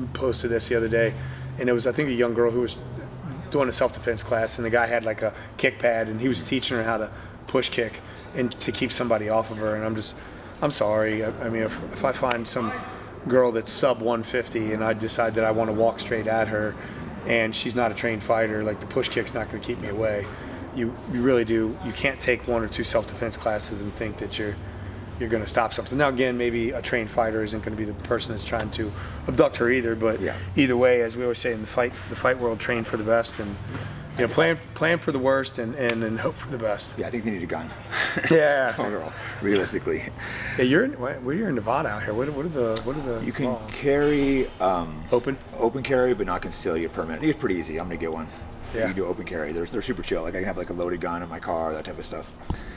posted this the other day, and it was, I think, a young girl who was doing a self-defense class, and the guy had like a kick pad, and he was teaching her how to push kick and to keep somebody off of her. And I'm sorry. I mean, if I find some girl that's sub 150 and I decide that I want to walk straight at her, and she's not a trained fighter, like the push kick's not going to keep me away. You really do. You can't take 1 or 2 self-defense classes and think that you're going to stop something. Now, again, maybe a trained fighter isn't going to be the person that's trying to abduct her either. But either way, as we always say in the fight world, train for the best, and plan for the worst, and hope for the best. Yeah, I think they need a gun. Yeah. Overall, realistically. Yeah, you're in Nevada out here. What are the You can laws? carry Open carry, but not conceal your permit. I think it's pretty easy. I'm gonna get one. Yeah. You can do open carry. They're super chill. Like I can have like a loaded gun in my car, that type of stuff.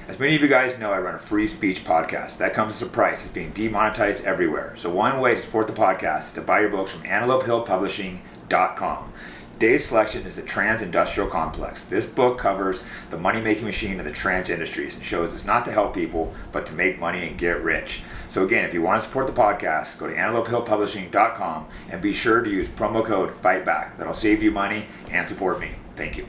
As many of you guys know, I run a free speech podcast. That comes as a price. It's being demonetized everywhere. So one way to support the podcast is to buy your books from AntelopeHillPublishing.com. Today's selection is The Trans Industrial Complex. This book covers the money-making machine of the trans industries and shows it's not to help people, but to make money and get rich. So again, if you want to support the podcast, go to AntelopeHillPublishing.com and be sure to use promo code FIGHTBACK. That'll save you money and support me. Thank you.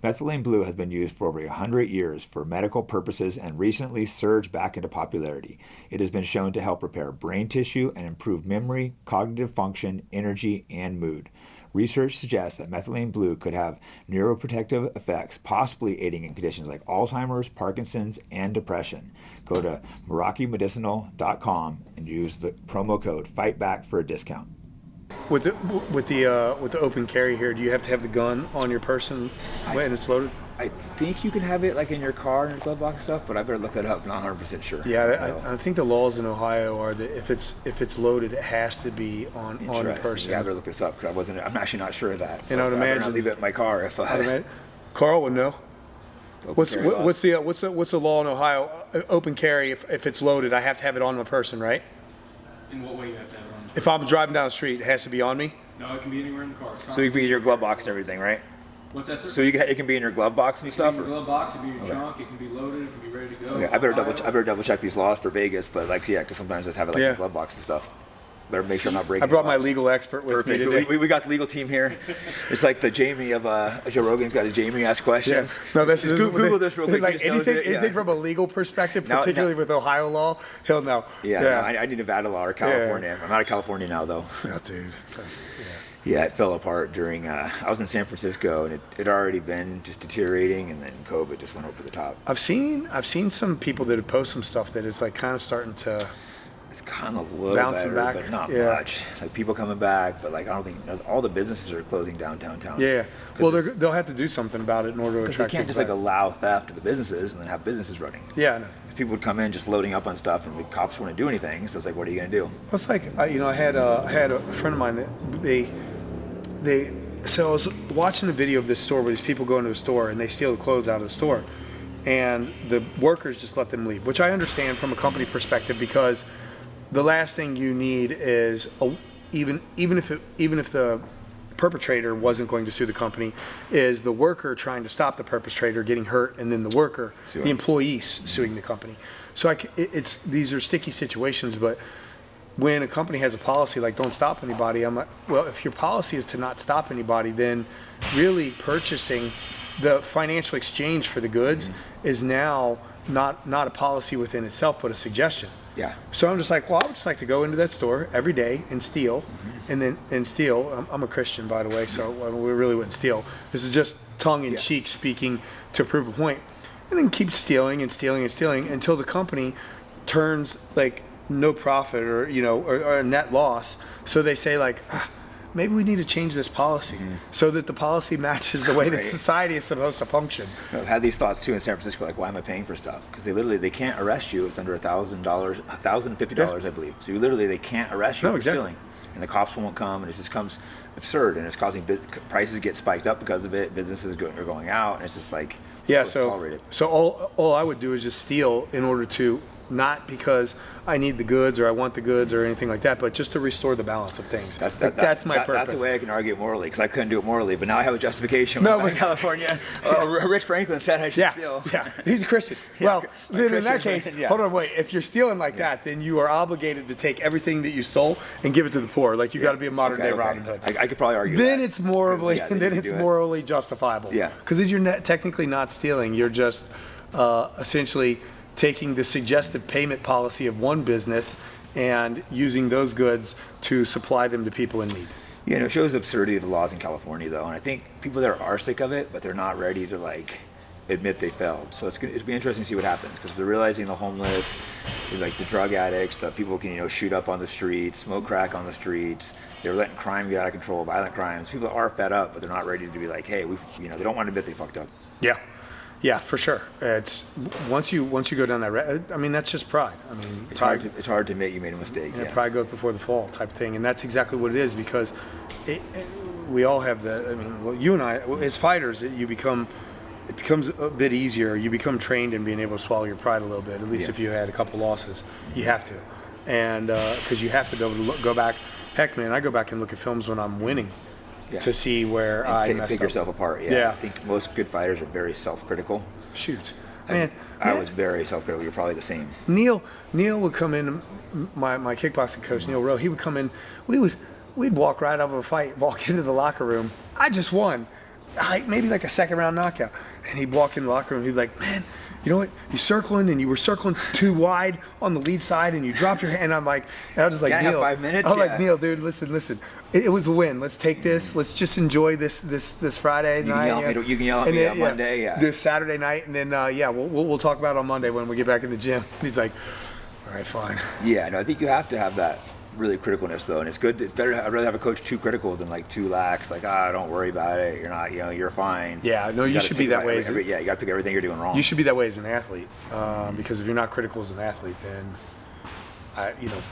Methylene blue has been used for over 100 years for medical purposes and recently surged back into popularity. It has been shown to help repair brain tissue and improve memory, cognitive function, energy, and mood. Research suggests that methylene blue could have neuroprotective effects, possibly aiding in conditions like Alzheimer's, Parkinson's, and depression. Go to MerakiMedicinal.com and use the promo code FIGHTBACK for a discount. With the open carry here, do you have to have the gun on your person when it's loaded? I think you can have it like in your car and your glove box and stuff, but I better look that up. I'm not 100% sure. Yeah, I think the laws in Ohio are that if it's loaded, it has to be on the person. Yeah, I better look this up because I'm actually not sure of that. So and I would imagine I'll leave it in my car if Carl would know. What's the law in Ohio? Open carry, if it's loaded, I have to have it on my person, right? In what way you have to have it on? If I'm driving down the street, it has to be on me? No, it can be anywhere in the car. So you can be in your glove box and everything, right? What's that, sir? So it can be in your glove box and stuff? It can be in your glove box, it can be in your trunk, it can be loaded, it can be ready to go. Okay, I better double check these laws for Vegas, but because sometimes I just have it in the glove box and stuff. Better make sure I'm not breaking. I brought my legal expert with me today. We got the legal team here. It's like the Jamie of Joe Rogan's got a Jamie ask questions. Yeah. No, this is Google this real quick. Like anything from a legal perspective, particularly with Ohio law, he'll know. I need Nevada law or California. I'm out of California now though. Yeah, dude. Yeah, it fell apart during. I was in San Francisco, and it had already been just deteriorating, and then COVID just went over the top. I've seen some people that have posted some stuff that it's like kind of starting to. It's kind of a little better, back. but not much. Like people coming back, but like I don't think all the businesses are closing downtown. Yeah, well they'll have to do something about it in order to attract. They can't just like allow theft to the businesses and then have businesses running. Yeah, I know. People would come in just loading up on stuff, and the cops wouldn't do anything. So it's like, what are you gonna do? Well, it's like I had a friend of mine that so I was watching a video of this store where these people go into a store and they steal the clothes out of the store, and the workers just let them leave, which I understand from a company perspective because the last thing you need is even if the perpetrator wasn't going to sue the company, is the worker trying to stop the perpetrator getting hurt, and then the worker, the employee suing the company. So these are sticky situations, but when a company has a policy like don't stop anybody, I'm like, well, if your policy is to not stop anybody, then really purchasing the financial exchange for the goods is now not a policy within itself, but a suggestion. Yeah. So I'm just like, well, I would just like to go into that store every day and steal, and steal. I'm a Christian, by the way, so we really wouldn't steal. This is just tongue-in-cheek speaking to prove a point. And then keep stealing and stealing and stealing until the company turns like no profit or a net loss. So they say like, maybe we need to change this policy so that the policy matches the way that society is supposed to function. I've had these thoughts too in San Francisco, like why am I paying for stuff? Because they can't arrest you. It's under $1,000, $1,050, I believe. So they can't arrest you for stealing. And the cops won't come, and it just becomes absurd, and it's causing prices to get spiked up because of it. Businesses are going out, and it's just like so all I would do is just steal in order to not because I need the goods or I want the goods or anything like that, but just to restore the balance of things. That's my purpose. That's the way I can argue it morally, because I couldn't do it morally, but now I have a justification. No, but California, Rich Franklin said I should steal. Yeah, he's a Christian. Well, then in that case, hold on, wait. If you're stealing like that, then you are obligated to take everything that you stole and give it to the poor. Like you got to be a modern day Robin Hood. I could probably argue. Then that. it's morally, morally justifiable. Yeah. Because then you're technically not stealing. You're just essentially taking the suggestive payment policy of one business and using those goods to supply them to people in need. Yeah, it shows the absurdity of the laws in California, though, and I think people there are sick of it, but they're not ready to like admit they failed. So it'll be interesting to see what happens, because they're realizing the homeless, like the drug addicts, that people can shoot up on the streets, smoke crack on the streets. They're letting crime get out of control, violent crimes. People are fed up, but they're not ready to be like, hey, they don't want to admit they fucked up. Yeah. Yeah, for sure. It's once you go down that road. I mean, that's just pride. I mean, it's hard to admit you made a mistake. Yeah, pride goes before the fall, type thing, and that's exactly what it is. Because we all have that. I mean, well, you and I, as fighters, it becomes a bit easier. You become trained in being able to swallow your pride a little bit. At least if you had a couple losses, you have to, and because you have to be able to go back. Heck, man, I go back and look at films when I'm winning. Yeah. To see where I messed pick up. yourself apart. Yeah, I think most good fighters are very self-critical. Shoot, I was very self-critical. You're probably the same. Neil would come in. My kickboxing coach, Neil Rowe, he would come in. We'd walk right out of a fight, walk into the locker room. I just won, maybe like a second round knockout, and he'd walk in the locker room. He'd be like, man, you know what? You're circling, and you were circling too wide on the lead side, and you dropped your hand. And I was just like, Neil, have 5 minutes? I'm like, Neil, dude, listen. It was a win. Let's take this. Let's just enjoy this Friday night. You can yell at me on Monday. Yeah. This Saturday night, and then we'll talk about it on Monday when we get back in the gym. He's like, all right, fine. Yeah, no, I think you have to have that really criticalness though, and it's good. It's better. I'd rather have a coach too critical than like too lax. Like, don't worry about it. You're not. You're fine. Yeah, no, you should be that way. You got to pick everything you're doing wrong. You should be that way as an athlete, because if you're not critical as an athlete, then,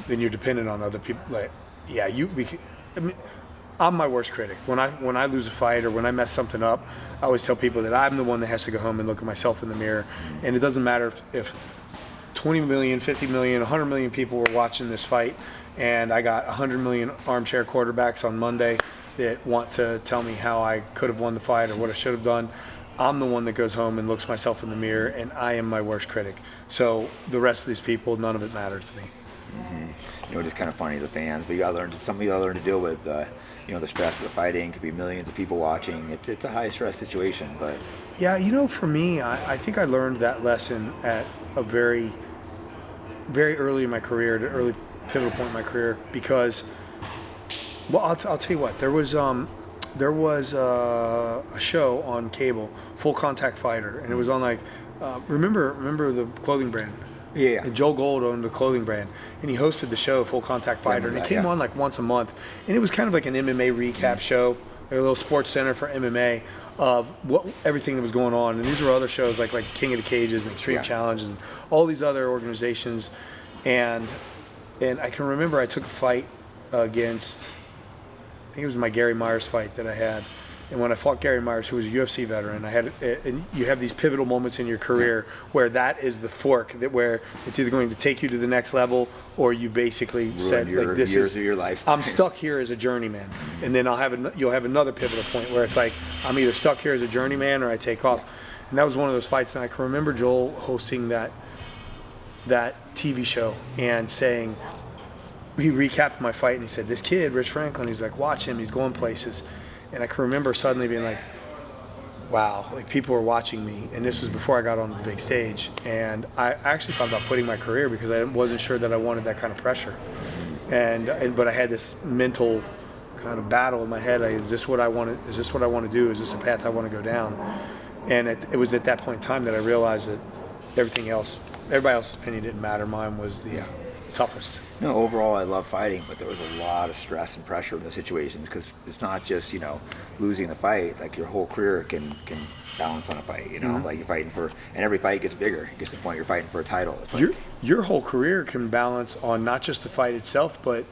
then you're dependent on other people. Like, yeah, I'm my worst critic. When I lose a fight or when I mess something up, I always tell people that I'm the one that has to go home and look at myself in the mirror. And it doesn't matter if 20 million, 50 million, 100 million people were watching this fight, and I got 100 million armchair quarterbacks on Monday that want to tell me how I could have won the fight or what I should have done. I'm the one that goes home and looks myself in the mirror, and I am my worst critic. So the rest of these people, none of it matters to me. Mm-hmm. It's kind of funny, the fans, but you gotta learn to deal with the stress of the fighting. Could be millions of people watching. It's a high stress situation, but yeah, for me, I think I learned that lesson at a very, very early in my career, at an early pivotal point in my career, because, well, I'll tell you what, there was a show on cable, Full Contact Fighter, and it was on like, remember the clothing brand? Yeah. And Joe Gold owned the clothing brand, and he hosted the show Full Contact Fighter, and it came on like once a month, and it was kind of like an MMA recap show, a little sports center for MMA of everything that was going on. And these were other shows like King of the Cages and Extreme Challenges and all these other organizations, and I can remember I took a fight against, I think it was my Gary Myers fight that I had. And when I fought Gary Myers, who was a UFC veteran, and you have these pivotal moments in your career where that is the fork, where it's either going to take you to the next level, or you basically said, like, this years of your life. I'm stuck here as a journeyman. And then you'll have another pivotal point where it's like, I'm either stuck here as a journeyman or I take off. And that was one of those fights. And I can remember Joel hosting that TV show and saying, he recapped my fight and he said, this kid, Rich Franklin, he's like, watch him, he's going places. And I can remember suddenly being like, wow, like people were watching me. And this was before I got onto the big stage. And I actually thought about quitting my career because I wasn't sure that I wanted that kind of pressure. But I had this mental kind of battle in my head. Is this what I want to do? Is this a path I want to go down? And it was at that point in time that I realized that everybody else's opinion didn't matter. Mine was the toughest. No, overall I love fighting, but there was a lot of stress and pressure in those situations, because it's not just losing the fight. Like your whole career can balance on a fight. Like you're fighting for, and every fight gets bigger. It gets to the point you're fighting for a title. It's like your whole career can balance on not just the fight itself, but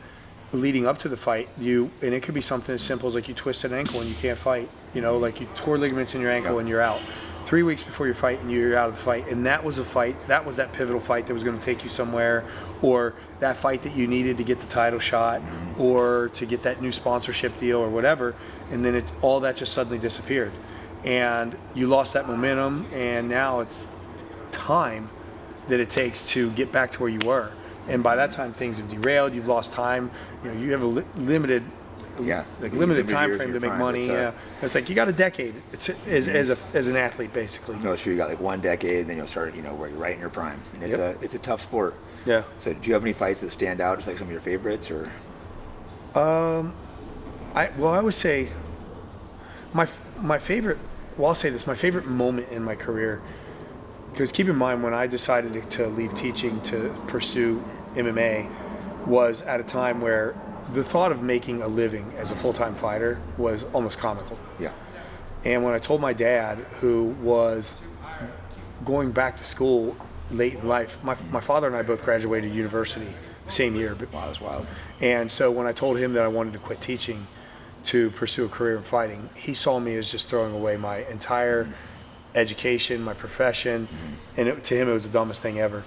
leading up to the fight. And it could be something as simple as like you twist an ankle and you can't fight. Like you tore ligaments in your ankle and you're out. 3 weeks before your fight and you're out of the fight, and that was a fight, that was that pivotal fight that was going to take you somewhere, or that fight that you needed to get the title shot, or to get that new sponsorship deal or whatever, and then all that just suddenly disappeared. And you lost that momentum, and now it's time that it takes to get back to where you were. And by that time, things have derailed. You've lost time. You know, you have a limited time frame to make money. It's like you got a decade. As an athlete, basically. No, sure. You got like 1 decade, then you'll start. You know, where you're right in your prime. And it's a tough sport. Yeah. So, do you have any fights that stand out, just like some of your favorites, or? I would say my favorite. Well, I'll say this: my favorite moment in my career. Because keep in mind, when I decided to leave teaching to pursue MMA, was at a time where the thought of making a living as a full-time fighter was almost comical. Yeah. And when I told my dad, who was going back to school late in life, my father and I both graduated university the same year. Wow, that's wild. And so when I told him that I wanted to quit teaching to pursue a career in fighting, he saw me as just throwing away my entire education, my profession, and to him it was the dumbest thing ever.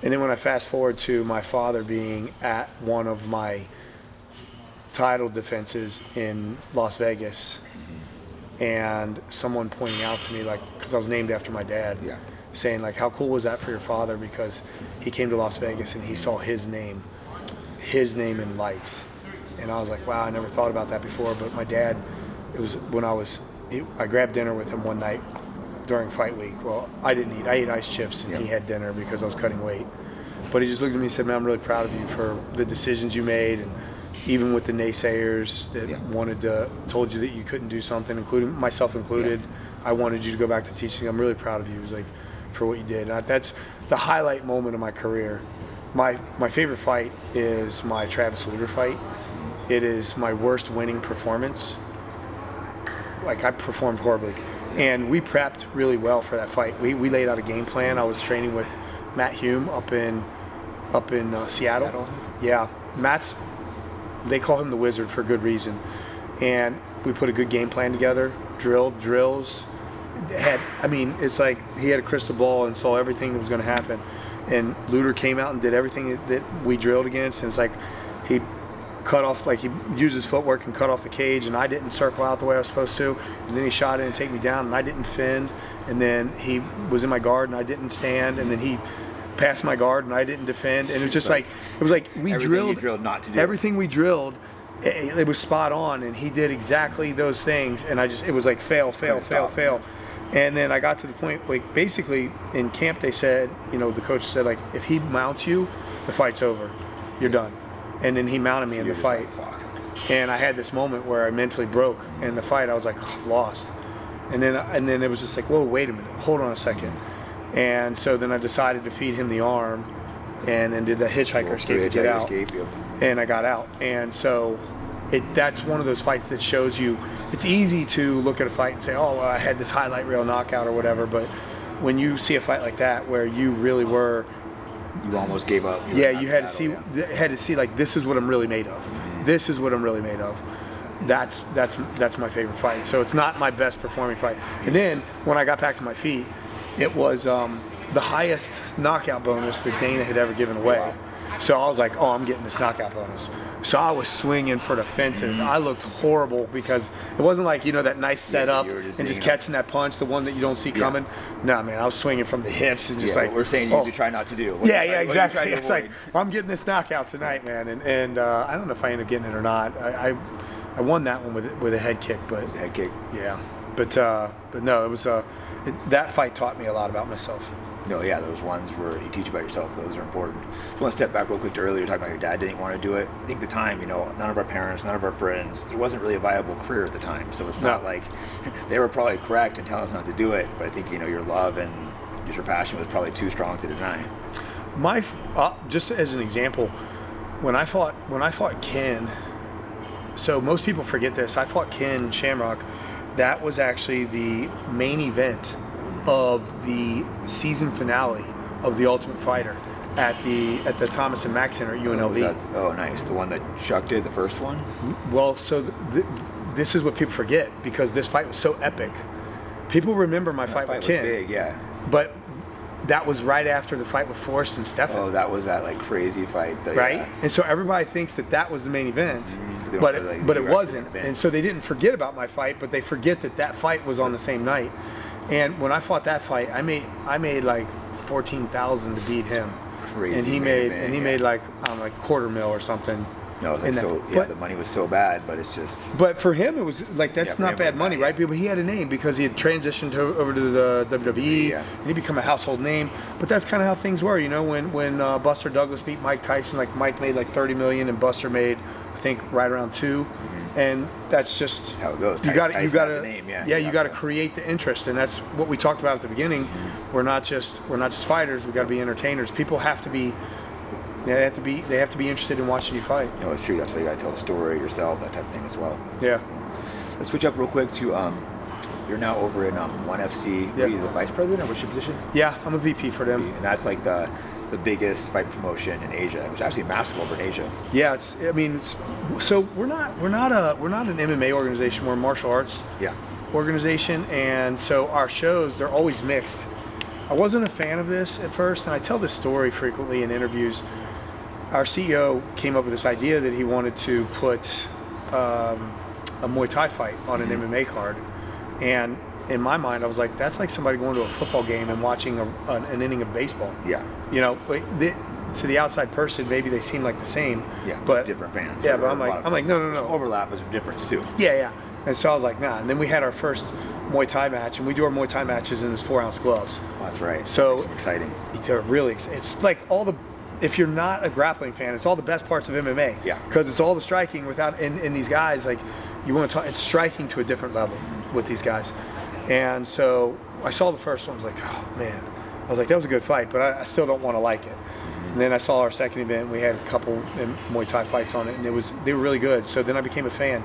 And then when I fast forward to my father being at one of my title defenses in Las Vegas, and someone pointing out to me, like, because I was named after my dad, saying like, how cool was that for your father, because he came to Las Vegas and he saw his name in lights. And I was like, wow, I never thought about that before. But my dad, it was when I grabbed dinner with him one night during fight week. Well, I didn't eat. I ate ice chips, and he had dinner because I was cutting weight. But he just looked at me and said, man, I'm really proud of you for the decisions you made, and even with the naysayers that told you that you couldn't do something, including myself included. I wanted you to go back to teaching. I'm really proud of you. It was like, for what you did. And that's the highlight moment of my career. My favorite fight is my Travis Lutter fight. It is my worst winning performance. Like, I performed horribly. And we prepped really well for that fight. We laid out a game plan. I was training with Matt Hume up in Seattle. Yeah, they call him the Wizard for good reason. And we put a good game plan together, drilled drills. It's like he had a crystal ball and saw everything that was going to happen. And Lutter came out and did everything that we drilled against. And it's like he cut off, like he used his footwork and cut off the cage, and I didn't circle out the way I was supposed to, and then he shot in and take me down, and I didn't fend, and then he was in my guard and I didn't stand, and then he passed my guard and I didn't defend, and it was just like we drilled not to do everything we drilled. It was spot on, and he did exactly those things, and it was like fail. And then I got to the point, like, basically in camp they said, the coach said, like, if he mounts you, the fight's over, you're done. And then he mounted me in the fight. And I had this moment where I mentally broke in the fight. I was like, oh, I've lost. And then it was just like, whoa, wait a minute, hold on a second. And so then I decided to feed him the arm, and then did the hitchhiker escape to get out. And I got out. And so that's one of those fights that shows you, it's easy to look at a fight and say, oh, well, I had this highlight reel knockout or whatever. But when you see a fight like that where you really were, you almost gave up. You had to see like, this is what I'm really made of. This is what I'm really made of. That's my favorite fight. So it's not my best performing fight. And then when I got back to my feet, it was the highest knockout bonus that Dana had ever given away. Wow. So I was like, oh, I'm getting this knockout bonus. So I was swinging for the fences. I looked horrible because it wasn't like, that nice setup and just catching that punch, the one that you don't see coming. No, man, I was swinging from the hips and just like. We're saying you try not to do. Exactly. It's like, I'm getting this knockout tonight, man. And I don't know if I ended up getting it or not. I won that one with a head kick. But, it was a head kick. Yeah. But no, it was that fight taught me a lot about myself. No, yeah, those ones where you teach about yourself, those are important. Just want to step back real quick to earlier, talking about your dad didn't want to do it. I think at the time, none of our parents, none of our friends, there wasn't really a viable career at the time. So it's not like they were probably correct in telling us not to do it. But I think, your love and just your passion was probably too strong to deny. Just as an example, when I fought Ken, so most people forget this, I fought Ken Shamrock. That was actually the main event of the season finale of The Ultimate Fighter at the Thomas and Mack Center at UNLV. Oh, nice. The one that Chuck did, the first one? Well, so this is what people forget, because this fight was so epic People remember my fight with was Ken, big, yeah. but that was right after the fight with Forrest and Stefan. Oh, that was that like crazy fight, right? Yeah. And so everybody thinks that was the main event, Mm-hmm. but Like, it wasn't. And so they didn't forget about my fight, but they forget that fight was on the same night. And when I fought that fight, I made like 14,000 to beat him, Crazy. and he made like $250,000 or something. No, like the money was so bad, but it's just. But for him, it was like that's not bad money, right? But he had a name because he had transitioned over to the WWE, and he became a household name. But that's kind of how things were, you know. When Buster Douglas beat Mike Tyson, like Mike made like 30 million, and Buster made, I think, right around 2. And that's just how it goes. You got to, name, you got to create the interest, and that's what we talked about at the beginning. We're not just fighters. We got to be entertainers. People have to be. They have to be interested in watching you fight. No, it's true. That's why you got to tell the story yourself, that type of thing as well. Yeah. Let's switch up real quick to you're now over in ONE FC. Yeah. Are you the vice president, or what's your position? Yeah, I'm a VP for them. And that's like the biggest fight promotion in Asia, which is actually massive over in Asia. Yeah, so we're not an MMA organization. We're a martial arts organization, and so our shows, they're always mixed. I wasn't a fan of this at first, and I tell this story frequently in interviews. Our CEO came up with this idea that he wanted to put a Muay Thai fight on an MMA card, and in my mind, I was like, that's like somebody going to a football game and watching an inning of baseball. Yeah. You know, to the outside person, maybe they seem like the same. Yeah, but different fans. Yeah, but I'm like, no. There's overlap is a difference too. Yeah. And so I was like, nah. And then we had our first Muay Thai match, and we do our Muay Thai matches in this 4-ounce gloves. Oh, that's right. So exciting. They're really. It's like if you're not a grappling fan, it's all the best parts of MMA. Yeah. Because it's all the striking without, and these guys, like, you want to talk, it's striking to a different level with these guys. And so I saw the first one, I was like, oh man. I was like, that was a good fight, but I still don't want to like it. And then I saw our second event, we had a couple Muay Thai fights on it, and they were really good. So then I became a fan.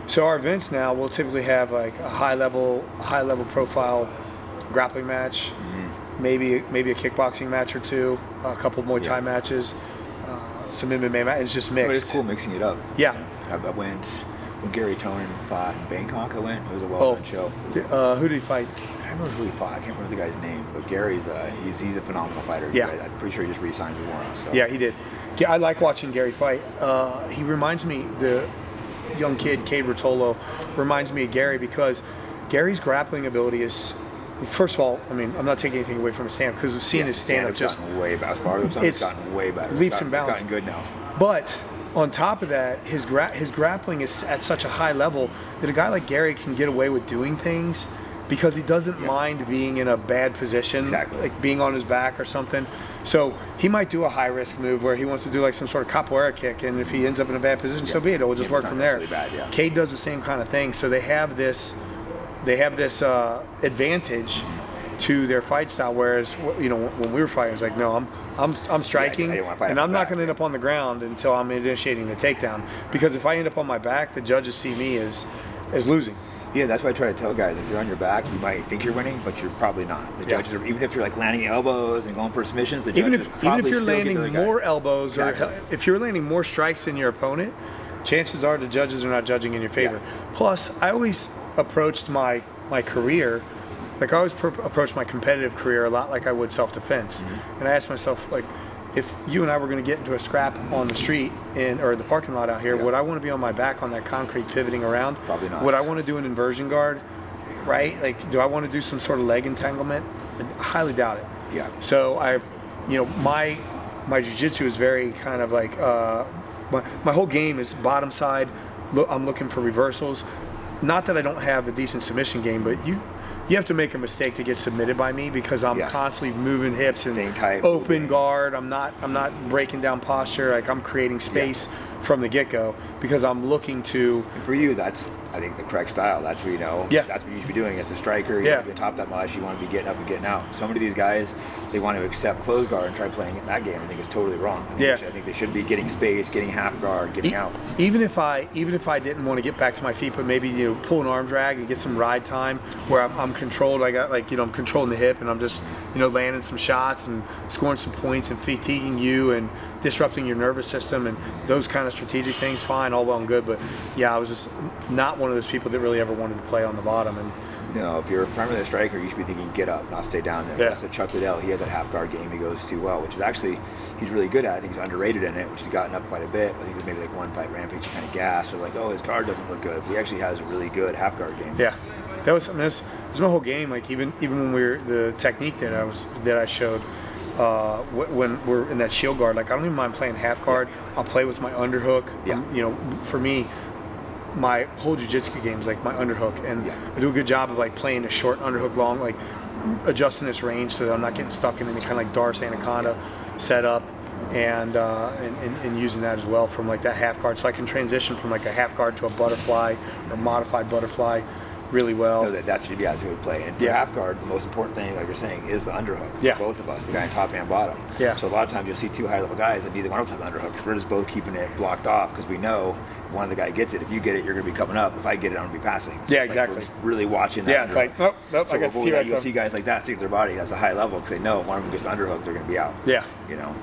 So our events now, we'll typically have like a high level profile grappling match, maybe a kickboxing match or two, a couple Muay Thai matches, some MMA matches. It's just mixed. But it's cool mixing it up. Yeah. I went when Gary Tonin fought in Bangkok. It was a well-done show. Who did he fight? I don't remember who he fought. I can't remember the guy's name, but Gary's he's a phenomenal fighter. Yeah. I'm pretty sure he just re-signed with Warren. So. Yeah, he did. Yeah, I like watching Gary fight. He reminds me, the young kid, Cade Rotolo, reminds me of Gary because Gary's grappling ability is, first of all, I mean, I'm not taking anything away from his stand-up because we've seen his stand-up just gotten way better. As part of it's gotten way better. Leaps and bounds. It's gotten good now. But on top of that, his grappling is at such a high level that a guy like Gary can get away with doing things because he doesn't mind being in a bad position, like being on his back or something. So he might do a high-risk move where he wants to do like some sort of capoeira kick, and if he ends up in a bad position, so be it. It will just work from there. Cade does the same kind of thing. So they have this advantage to their fight style. Whereas, you know, when we were fighting, it's like, no, I'm striking, and I'm not going to end up on the ground until I'm initiating the takedown. Because if I end up on my back, the judges see me as losing. Yeah, that's why I try to tell guys, if you're on your back, you might think you're winning, but you're probably not. The judges are, even if you're like landing elbows and going for submissions, the judges even if you're landing more elbows or if you're landing more strikes than your opponent, chances are the judges are not judging in your favor. Plus, I always approached my career, like I always approached my competitive career a lot like I would self-defense. And I asked myself, like, if you and I were going to get into a scrap on the street or the parking lot out here, would I want to be on my back on that concrete pivoting around? Probably not. Would I want to do an inversion guard, right? Like, do I want to do some sort of leg entanglement? I highly doubt it. Yeah. So my jiu-jitsu is very kind of like, my whole game is bottom side. I'm looking for reversals. Not that I don't have a decent submission game, but you have to make a mistake to get submitted by me because I'm constantly moving hips and open guard. I'm not breaking down posture. Like, I'm creating space from the get-go because I'm looking to. And for you, that's, I think, the correct style. That's what you know. Yeah. That's what you should be doing as a striker. You want to be top that much. You want to be getting up and getting out. So many of these guys, they want to accept close guard and try playing in that game. I think it's totally wrong. I think they should be getting space, getting half guard, getting out. Even if I didn't want to get back to my feet, but maybe pull an arm drag and get some ride time where I'm controlled. I got I'm controlling the hip and I'm just landing some shots and scoring some points and fatiguing you and disrupting your nervous system and those kind of strategic things. Fine, all well and good, but I was just not one of those people that really ever wanted to play on the bottom. And No, if you're primarily a striker, you should be thinking get up, not stay down there. Yeah. So Chuck Liddell, he has that half guard game he goes too well, which is actually, he's really good at. I think he's underrated in it, which he's gotten up quite a bit. I think there's maybe like one fight Rampage he kind of gassed, or like, oh, his guard doesn't look good. But he actually has a really good half guard game. Yeah, that was my whole game. Like even when we were the technique that I showed when we're in that shield guard. Like I don't even mind playing half guard. I'll play with my underhook. Yeah. You know, for me, my whole jiu-jitsu game is like my underhook, and I do a good job of like playing a short underhook long, like adjusting this range so that I'm not getting stuck in any kind of like Darce Anaconda setup, and using that as well from like that half guard, so I can transition from like a half guard to a butterfly or modified butterfly really well. No, that should be how we play. And for half guard, the most important thing, like you're saying, is the underhook. Yeah. For both of us, the guy in top and bottom. Yeah. So a lot of times you'll see two high level guys and neither one of them have the underhooks. We're just both keeping it blocked off because we know if one of the guy gets it. If you get it, you're going to be coming up. If I get it, I'm going to be passing. So Yeah, it's exactly. Like we're just really watching that. Yeah, it's like nope. So I guess you'll see guys like that stick to their body. That's a high level because they know if one of them gets the underhook, they're going to be out. Yeah. You know.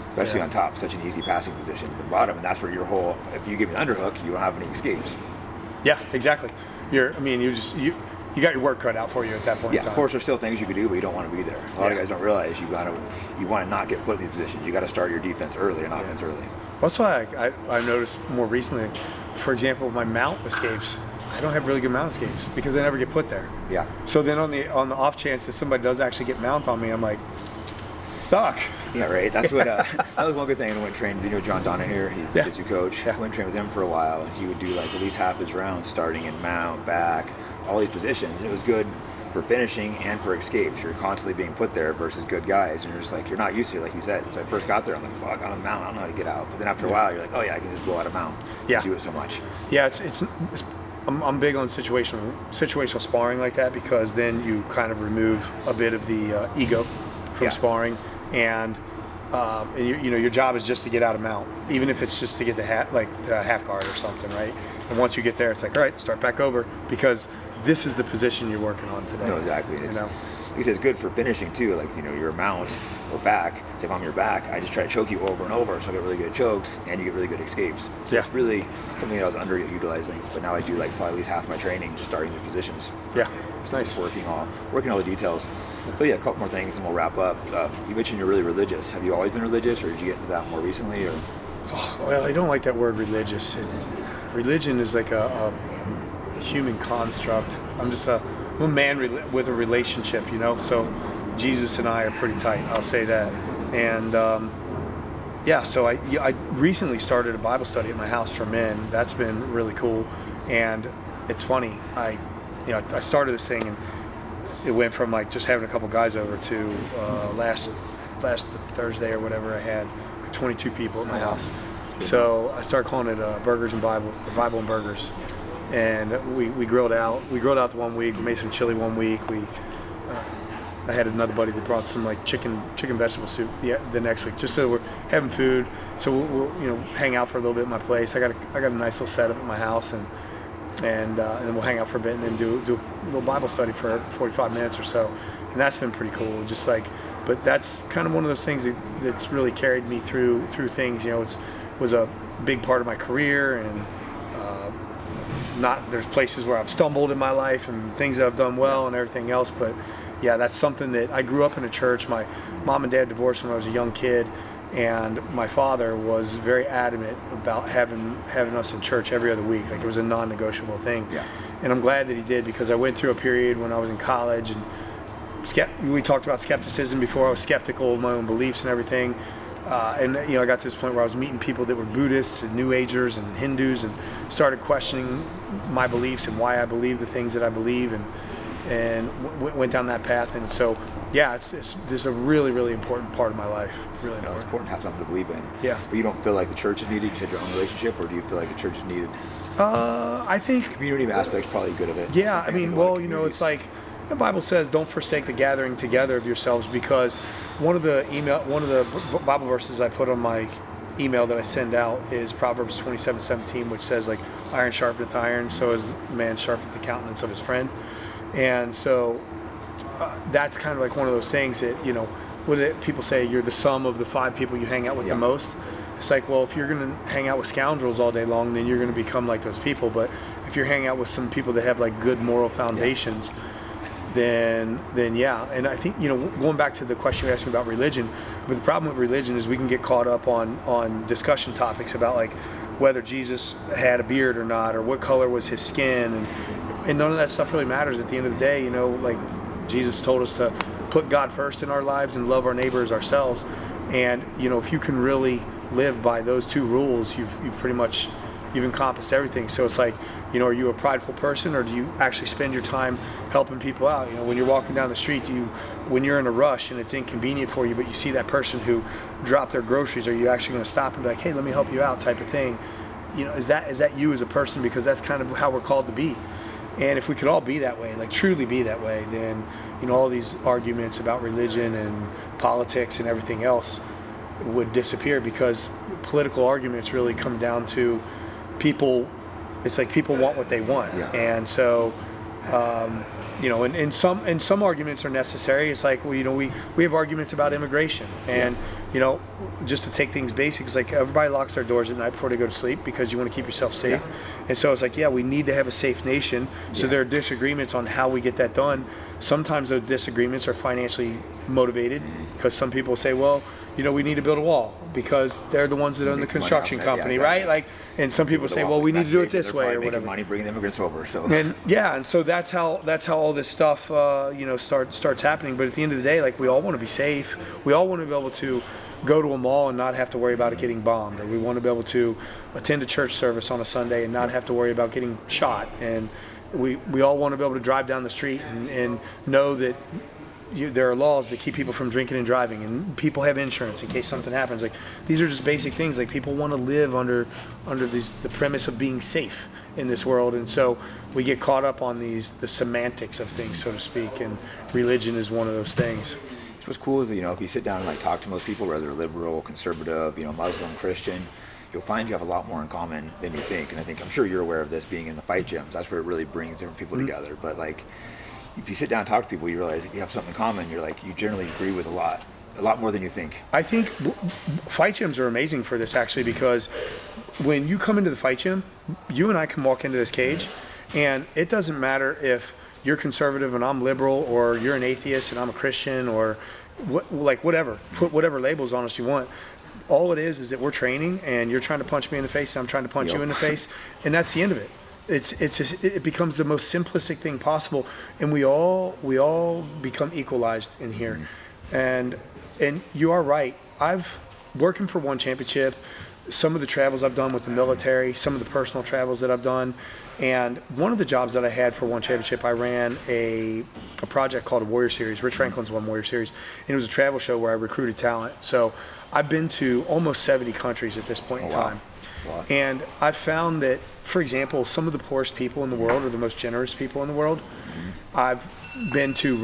Especially on top, such an easy passing position. But bottom, and that's where your whole. If you give me the underhook, you don't have any escapes. Yeah, exactly. You got your work cut out for you at that point. Yeah, in time. of course, there's still things you can do, but you don't want to be there. A lot of guys don't realize you want to not get put in these positions. You got to start your defense early and offense early. That's why I've noticed more recently. For example, my mount escapes. I don't have really good mount escapes because I never get put there. Yeah. So then on the off chance that somebody does actually get mount on me, I'm like stuck. Yeah, right. That's what. That was one good thing. I went train. You know John Donahue. He's the jiu-jitsu coach. Yeah. Went train with him for a while, and he would do like at least half his rounds starting in mount, back, all these positions. And it was good for finishing and for escapes. You're constantly being put there versus good guys, and you're just like you're not used to it, like you said. So I first got there, I'm like, fuck, I'm a mount. I don't know how to get out. But then after a while, you're like, oh yeah, I can just blow out a mount. Yeah. Do it so much. Yeah, I'm big on situational sparring like that because then you kind of remove a bit of the ego from sparring, and your job is just to get out of mount, even if it's just to get the half guard or something, right? And once you get there, it's like, all right, start back over because this is the position you're working on today. No, exactly. It's, like I said, it's good for finishing too. Like your mount or back. So if I'm your back, I just try to choke you over and over, so I get really good chokes and you get really good escapes. So it's really something that I was underutilizing, but now I do like probably at least half my training just starting new positions. Yeah, it's nice. Just working all the details. So yeah, a couple more things and we'll wrap up. You mentioned you're really religious. Have you always been religious, or did you get into that more recently? Or well, I don't like that word religious. Religion is like a human construct. I'm a man with a relationship, so Jesus and I are pretty tight, I'll say that. And so I recently started a Bible study at my house for men. That's been really cool. And it's funny, I started this thing and it went from like just having a couple guys over to last Thursday or whatever, I had 22 people at my house. So I started calling it Burgers and Bible, or Bible and Burgers. And we grilled out. We grilled out the one week. We made some chili one week. I had another buddy that brought some like chicken vegetable soup the next week, just so we're having food. So we'll hang out for a little bit at my place. I got a nice little setup at my house, and then we'll hang out for a bit and then do a little Bible study for 45 minutes or so. And that's been pretty cool. Just like, but that's kind of one of those things that's really carried me through things. It was a big part of my career, and there's places where I've stumbled in my life and things that I've done well and everything else, but yeah, that's something that I grew up in a church. My mom and dad divorced when I was a young kid, and my father was very adamant about having us in church every other week. Like it was a non-negotiable thing. Yeah. And I'm glad that he did, because I went through a period when I was in college, and we talked about skepticism before. I was skeptical of my own beliefs and everything. And I got to this point where I was meeting people that were Buddhists and New Agers and Hindus, and started questioning my beliefs and why I believe the things that I believe, and went down that path. And so, yeah, it's a really, really important part of my life. Really important. It's important to have something to believe in. Yeah. But you don't feel like the church is needed? You said your own relationship, or do you feel like the church is needed? I think community aspect's probly good of it. Yeah, I mean, it's like the Bible says, don't forsake the gathering together of yourselves, because one of the Bible verses I put on my email that I send out is Proverbs 27:17, which says, like, iron sharpeneth iron, so is man sharpeneth the countenance of his friend. And so that's kind of like one of those things that, people say you're the sum of the 5 people you hang out with the most. It's like, well, if you're going to hang out with scoundrels all day long, then you're going to become like those people. But if you're hanging out with some people that have like good moral foundations, then yeah. And I think, going back to the question you're asking about religion, but the problem with religion is we can get caught up on discussion topics about like whether Jesus had a beard or not, or what color was his skin, and none of that stuff really matters at the end of the day. Like Jesus told us to put God first in our lives and love our neighbor as ourselves. And if you can really live by those two rules, you've pretty much encompassed everything. So it's like, are you a prideful person, or do you actually spend your time helping people out? When you're walking down the street, when you're in a rush and it's inconvenient for you, but you see that person who dropped their groceries, are you actually going to stop and be like, hey, let me help you out, type of thing? Is that you as a person? Because that's kind of how we're called to be. And if we could all be that way, like truly be that way, then all these arguments about religion and politics and everything else would disappear, because political arguments really come down to people. It's like people want what they want. Yeah. And so and some arguments are necessary. It's like, we have arguments about immigration, and just to take things basic, it's like everybody locks their doors at night before they go to sleep because you want to keep yourself safe. And so it's like, we need to have a safe nation. So there are disagreements on how we get that done. Sometimes those disagreements are financially motivated, because some people say, well, we need to build a wall because they're the ones that own the construction company, right? Like, and some people say, well, we need to do it this way or whatever. Money bringing immigrants over, so. And so that's how all this stuff starts happening. But at the end of the day, like, we all want to be safe. We all want to be able to go to a mall and not have to worry about it getting bombed, or we want to be able to attend a church service on a Sunday and not have to worry about getting shot. And we all want to be able to drive down the street and know that there are laws that keep people from drinking and driving, and people have insurance in case something happens. Like, these are just basic things. Like, people want to live under the premise of being safe in this world, and so we get caught up on the semantics of things, so to speak, and religion is one of those things. What's cool is, if you sit down and talk to most people, whether liberal, conservative, Muslim, Christian, you'll find you have a lot more in common than you think. And I'm sure you're aware of this, being in the fight gyms. That's where it really brings different people together. But if you sit down and talk to people, you realize if you have something in common, you generally agree with a lot more than you think. I think fight gyms are amazing for this, actually, because when you come into the fight gym, you and I can walk into this cage, and it doesn't matter if you're conservative and I'm liberal, or you're an atheist and I'm a Christian, or whatever. Put whatever labels on us you want. All it is that we're training, and you're trying to punch me in the face, and I'm trying to punch you in the face, and that's the end of it. It becomes the most simplistic thing possible, and we all become equalized in here. And you are right. I've working for One Championship, some of the travels I've done with the military, some of the personal travels that I've done, and one of the jobs that I had for One Championship, I ran a project called a Warrior Series. Rich Franklin's won Warrior Series, and it was a travel show where I recruited talent. So I've been to almost 70 countries at this point in time. Wow. And I've found that, for example, some of the poorest people in the world are the most generous people in the world. I've been to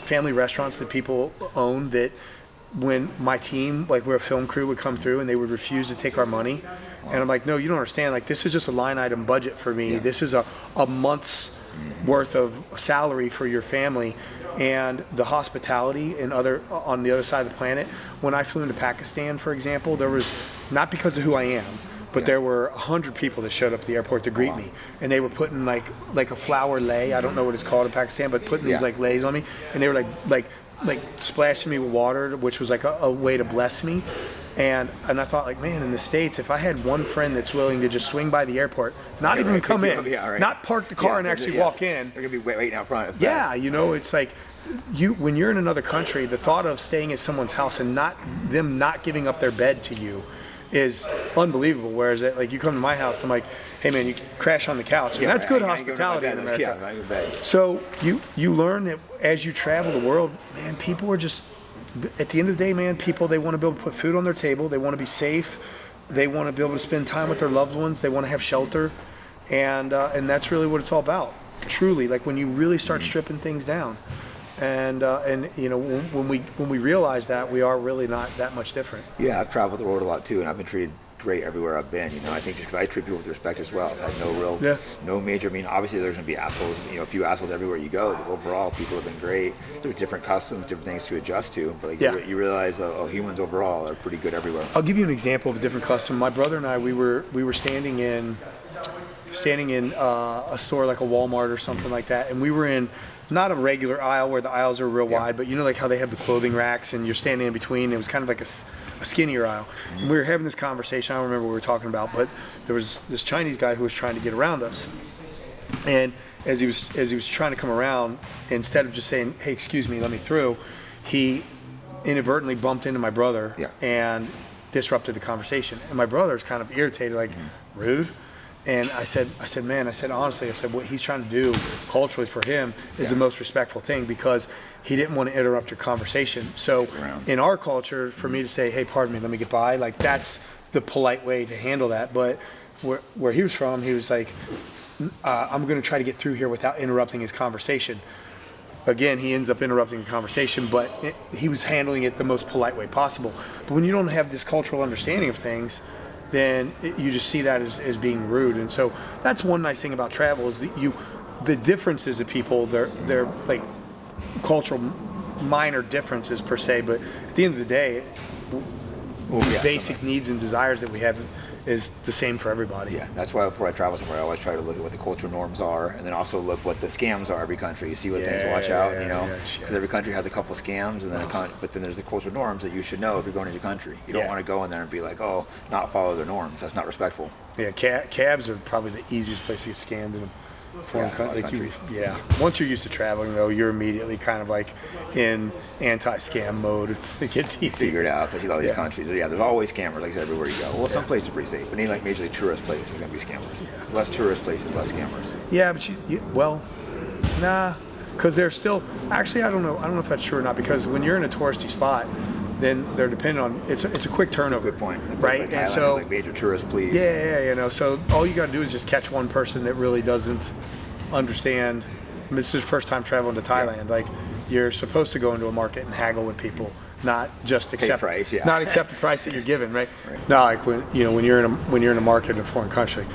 family restaurants that people own, that when my team, like we're a film crew, would come through and they would refuse to take our money. And I'm like, no, you don't understand. Like, this is just a line item budget for me. This is a month's worth of salary for your family. And the hospitality and on the other side of the planet. When I flew into Pakistan, for example, there was, not because of who I am, but there were 100 people that showed up at the airport to greet me, and they were putting like a flower lei. I don't know what it's called in Pakistan, but putting these like leis on me, and they were like splashing me with water, which was like a way to bless me. And I thought, like, man, in the States, if I had one friend that's willing to just swing by the airport, not even come in, not park the car and actually walk in. They're gonna be waiting out front. Yeah, it's like, when you're in another country, the thought of staying at someone's house and them not giving up their bed to you is unbelievable. Whereas you come to my house, I'm like, hey man, you can crash on the couch, and that's good hospitality in America. So you learn that as you travel the world, man, people are just, at the end of the day, man, people, they want to be able to put food on their table, they want to be safe, they want to be able to spend time with their loved ones, they want to have shelter, and that's really what it's all about. Truly, like, when you really start stripping things down. And when we realize that, we are really not that much different. Yeah, I've traveled the world a lot too, and I've been treated great everywhere I've been. I think just because I treat people with respect as well. I've had no major. I mean, obviously there's going to be assholes. A few assholes everywhere you go. But overall, people have been great. There's different customs, different things to adjust to. But you realize, humans overall are pretty good everywhere. I'll give you an example of a different custom. My brother and I, we were standing in a store like a Walmart or something like that, and we were in not a regular aisle where the aisles are real wide, but like how they have the clothing racks and you're standing in between. It was kind of like a skinnier aisle. And we were having this conversation. I don't remember what we were talking about, but there was this Chinese guy who was trying to get around us. And as he was trying to come around, instead of just saying, "Hey, excuse me, let me through," he inadvertently bumped into my brother and disrupted the conversation. And my brother's kind of irritated, like, rude. And I said, man, honestly, what he's trying to do culturally for him is the most respectful thing, because he didn't want to interrupt your conversation. So in our culture, for me to say, "Hey, pardon me, let me get by," like, that's the polite way to handle that. But where he was from, he was like, "I'm going to try to get through here without interrupting his conversation." Again, he ends up interrupting the conversation, but he was handling it the most polite way possible. But when you don't have this cultural understanding of things, then you just see that as being rude. And so that's one nice thing about travel, is that the differences of people, they're like cultural minor differences per se, but at the end of the day, basic needs and desires that we have is the same for everybody. Yeah, that's why before I travel somewhere, I always try to look at what the cultural norms are, and then also look what the scams are every country. You see what things to watch out, because every country has a couple scams, and then but then there's the cultural norms that you should know if you're going into your country. You don't want to go in there and be like, "Oh, not follow their norms." That's not respectful. Yeah, cabs are probably the easiest place to get scammed in foreign countries. Once you're used to traveling, though, you're immediately kind of like in anti-scam mode. It gets easy. Figured out that all these countries. There's always scammers, like I said, everywhere you go. Well, some places are pretty safe, but any like majorly tourist places, there's gonna be scammers. Less tourist places, less scammers. Yeah, but nah, because they're still. Actually, I don't know if that's true or not. Because when you're in a touristy spot, then they're dependent on it's a quick turnover. Good point. Right, like and Thailand, so like major tourist, please. Yeah. So all you got to do is just catch one person that really doesn't understand. This is first time traveling to Thailand. Like, you're supposed to go into a market and haggle with people, not just accept price. Not accept the price that you're given, right? No, like when you're in a market in a foreign country,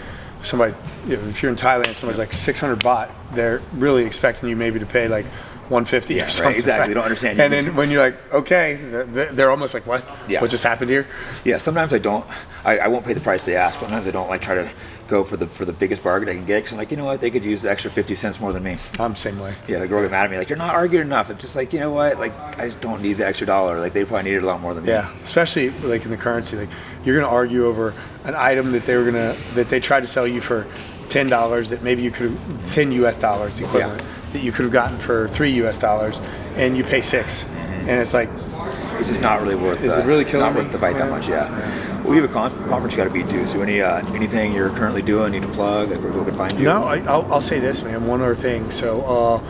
somebody, if you're in Thailand, somebody's like 600 baht, they're really expecting you maybe to pay like 150 or something. Right, exactly. Right? They don't understand. And then when you're like, okay, they're almost like, what? Yeah. What just happened here? Yeah. Sometimes I don't. I won't pay the price they ask. Sometimes I don't like try to go for the biggest bargain I can get, because I'm like, you know what, they could use the extra 50 cents more than me. I'm the same way. Yeah, the girl get mad at me like, "You're not arguing enough." It's just like, you know what, like, I just don't need the extra dollar. Like, they probably needed a lot more than me. Yeah, especially like in the currency, like you're gonna argue over an item that they tried to sell you for $10 that maybe you could have $10 equivalent that you could have gotten for $3 and you pay $6, and it's like, this is not really worth. Is it really killing me? Not worth the fight that much. Yeah. Well, we have a conference you got to be to. So anything you're currently doing, need to plug, like where people can find you? No, I'll say this, man. One other thing. So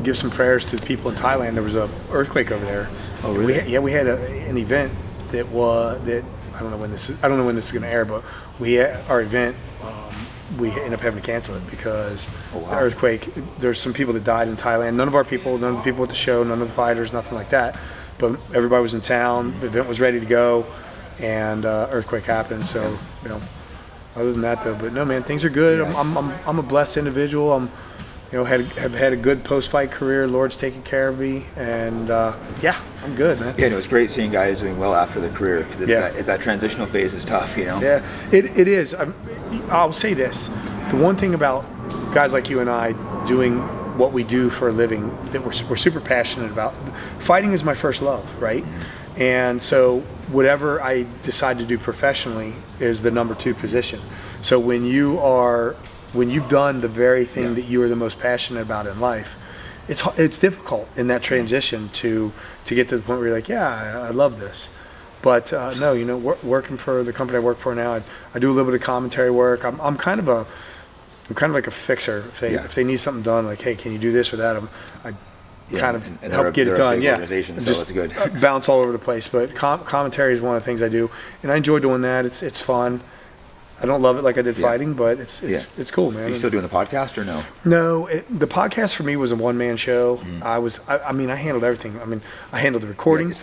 give some prayers to the people in Thailand. There was a earthquake over there. Oh, really? We had an event that I don't know when this is going to air, but we had our event. We ended up having to cancel it because the earthquake. There's some people that died in Thailand. None of our people, none of the people at the show, none of the fighters, nothing like that. But everybody was in town. The event was ready to go, and earthquake happened. So other than that, though, but no, man, things are good. Yeah. I'm a blessed individual. Have had a good post-fight career. Lord's taking care of me, and I'm good, man. Yeah, and it was great seeing guys doing well after their career, because that transitional phase is tough, Yeah, it is. I'll say this: the one thing about guys like you and I doing what we do for a living that we're super passionate about, fighting is my first love, right? Mm-hmm. And so whatever I decide to do professionally is the number 2 position. So when you've done the very thing that you are the most passionate about in life, it's difficult in that transition to get to the point where you're like, I love this. But working for the company I work for now, I do a little bit of commentary work. I'm kind of like a fixer. If they need something done, like, hey, can you do this or that? I kind of help get it done. So that's good. Bounce all over the place. But commentary is one of the things I do, and I enjoy doing that. It's fun. I don't love it like I did fighting, but it's cool, man. Are you still doing the podcast or no? No, the podcast for me was a one-man show. I handled everything. I handled the recording.